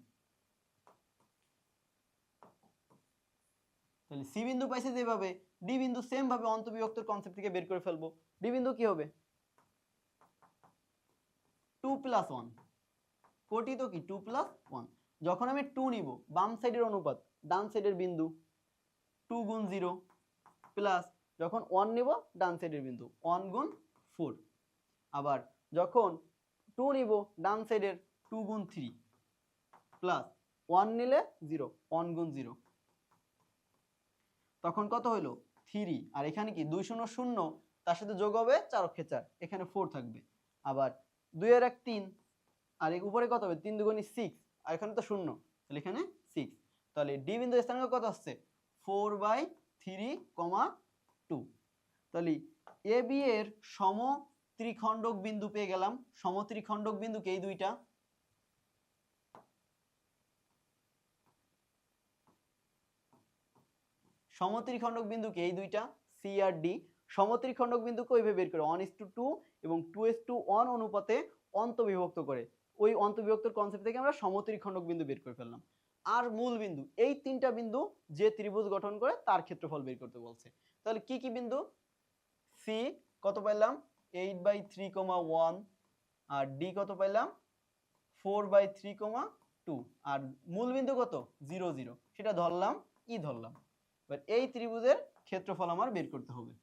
Speaker 1: তাহলে সি বিন্দু পাইছে যেভাবে, ডি বিন্দু সেম ভাবে অন্তর্বিভক্তর কনসেপ্ট থেকে বের করে ফেলবো। ডি বিন্দু কি হবে? 2 + 1। কোটি তো কি 2 + 1। যখন আমি 2 নিব, বাম সাইডের অনুপাত ডান সাইডের বিন্দু 2 গুণ 0 প্লাস, যখন 1 নিব ডান সাইডের বিন্দু 1 গুণ 4। আবার যখন 2 নিব ডান সাইডের 2 গুণ 3 প্লাস, 1 নিলে 0, 1 গুণ 0। তখন কত হলো? 3। আর এখানে কি 2 0 0, তার সাথে যোগ হবে 4 অক্ষে 4, এখানে 4 থাকবে। আবার 2 এর 1 3, আর এই উপরে কত হবে? 3 2 6, আর এখানে তো 0, তাহলে এখানে 6। তাহলে ডি বিন্দু স্থানাঙ্ক কত আসছে? 4/3,2। তাহলে এ বি এর সমত্রিখণ্ডক বিন্দু পেয়ে গেলাম। সমত্রিখণ্ডক বিন্দুকে এই দুইটা, সমত্রিখণ্ডক বিন্দুকে এই দুইটা সি আর ডি। সমত্রিখণ্ডক বিন্দুকে ওইভাবে বের করে 1:2 এবং 2:1 অনুপাতে অন্তবিভক্ত করে, ওই অন্তবিভক্তর কনসেপ্ট থেকে আমরা সমত্রিখণ্ডক বিন্দু বের করে ফেললাম। আর মূল বিন্দু, এই তিনটা বিন্দু যে ত্রিভুজ গঠন করে তার ক্ষেত্রফল বের করতে বলছে। তাহলে কি কি বিন্দু? সি কত পাইলাম 8/3, 1, আর ডি কত পাইলাম 4/3, 2, আর মূল বিন্দু কত 0 0, সেটা ধরলাম ই ধরলাম। এবার এই ত্রিভুজের ক্ষেত্রফল আমার বের করতে হবে।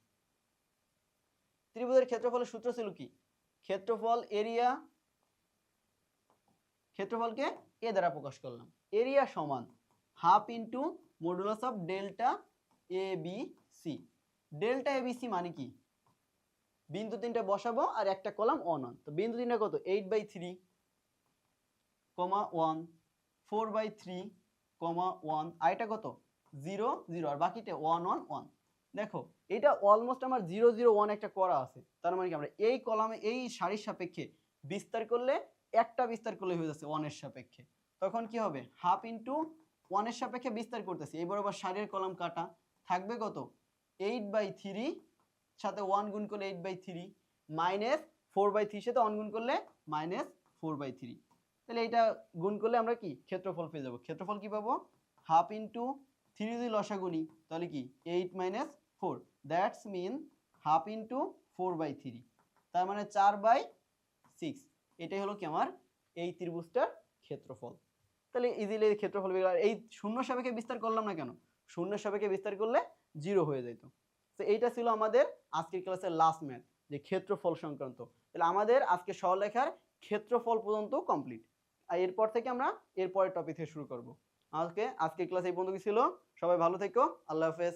Speaker 1: ত্রিভুজের ক্ষেত্রফলের সূত্র ছিল কি? ক্ষেত্রফল এরিয়া, ক্ষেত্রফলকে এ দ্বারা প্রকাশ করলাম। এরিয়া সমান half into modulus of delta A B C. Delta A B C মানে কি? বিন্দু তিনটা বসাবো আর একটা কলাম অন অন। তো বিন্দু তিনটা কত 8/3, 1, 4/3, 1, আর এটা কত 0 0, আর বাকিটা 1 1 1। দেখো এটা অলমোস্ট আমার 0 0 1 একটা করা আছে। তার মানে কি আমরা এই কলামে এই সারির সাপেক্ষে বিস্তার করলে একটা বিস্তার করলে হয়ে যাচ্ছে 1 এর সাপেক্ষে। তখন কি হবে? হাফ ইন্টু 1 এর সাপেক্ষে বিস্তার করতেছি, এই বরাবর সারির কলাম কাটা থাকবে কত 8/3, সাথে 1 গুণ করলে 8/3, মাইনাস 4/3 সাথে 1 গুণ করলে -4/3। তাহলে এটা গুণ করলে আমরা কি ক্ষেত্রফল পেয়ে যাব। ক্ষেত্রফল কি পাবো? হাফ ইন্টু 3 যদি লসাগুনি তাহলে কি 8 - 4, দ্যাটস মিন হাফ ইন্টু 4/3, তার মানে 4/6। এটাই হলো কি আমার এই ত্রিভুজটার ক্ষেত্রফল। তাহলে ইজিলি ক্ষেত্রফল বের করা। এই শূন্য সাপেক্ষে বিস্তার করলাম না কেন? শূন্য সাপেক্ষে বিস্তার করলে 0 হয়ে যেত। তো এইটা ছিল আমাদের আজকের ক্লাসের লাস্ট ম্যাথ, যে ক্ষেত্রফল সংক্রান্ত। তাহলে আমাদের আজকে সরলরেখার ক্ষেত্রফল পর্যন্ত কমপ্লিট। আর এরপর থেকে আমরা এরপরের টপিক থেকে শুরু করব। আজকের ক্লাস এই পর্যন্ত ছিল। সবাই ভালো থেকো, আল্লাহ হাফেজ।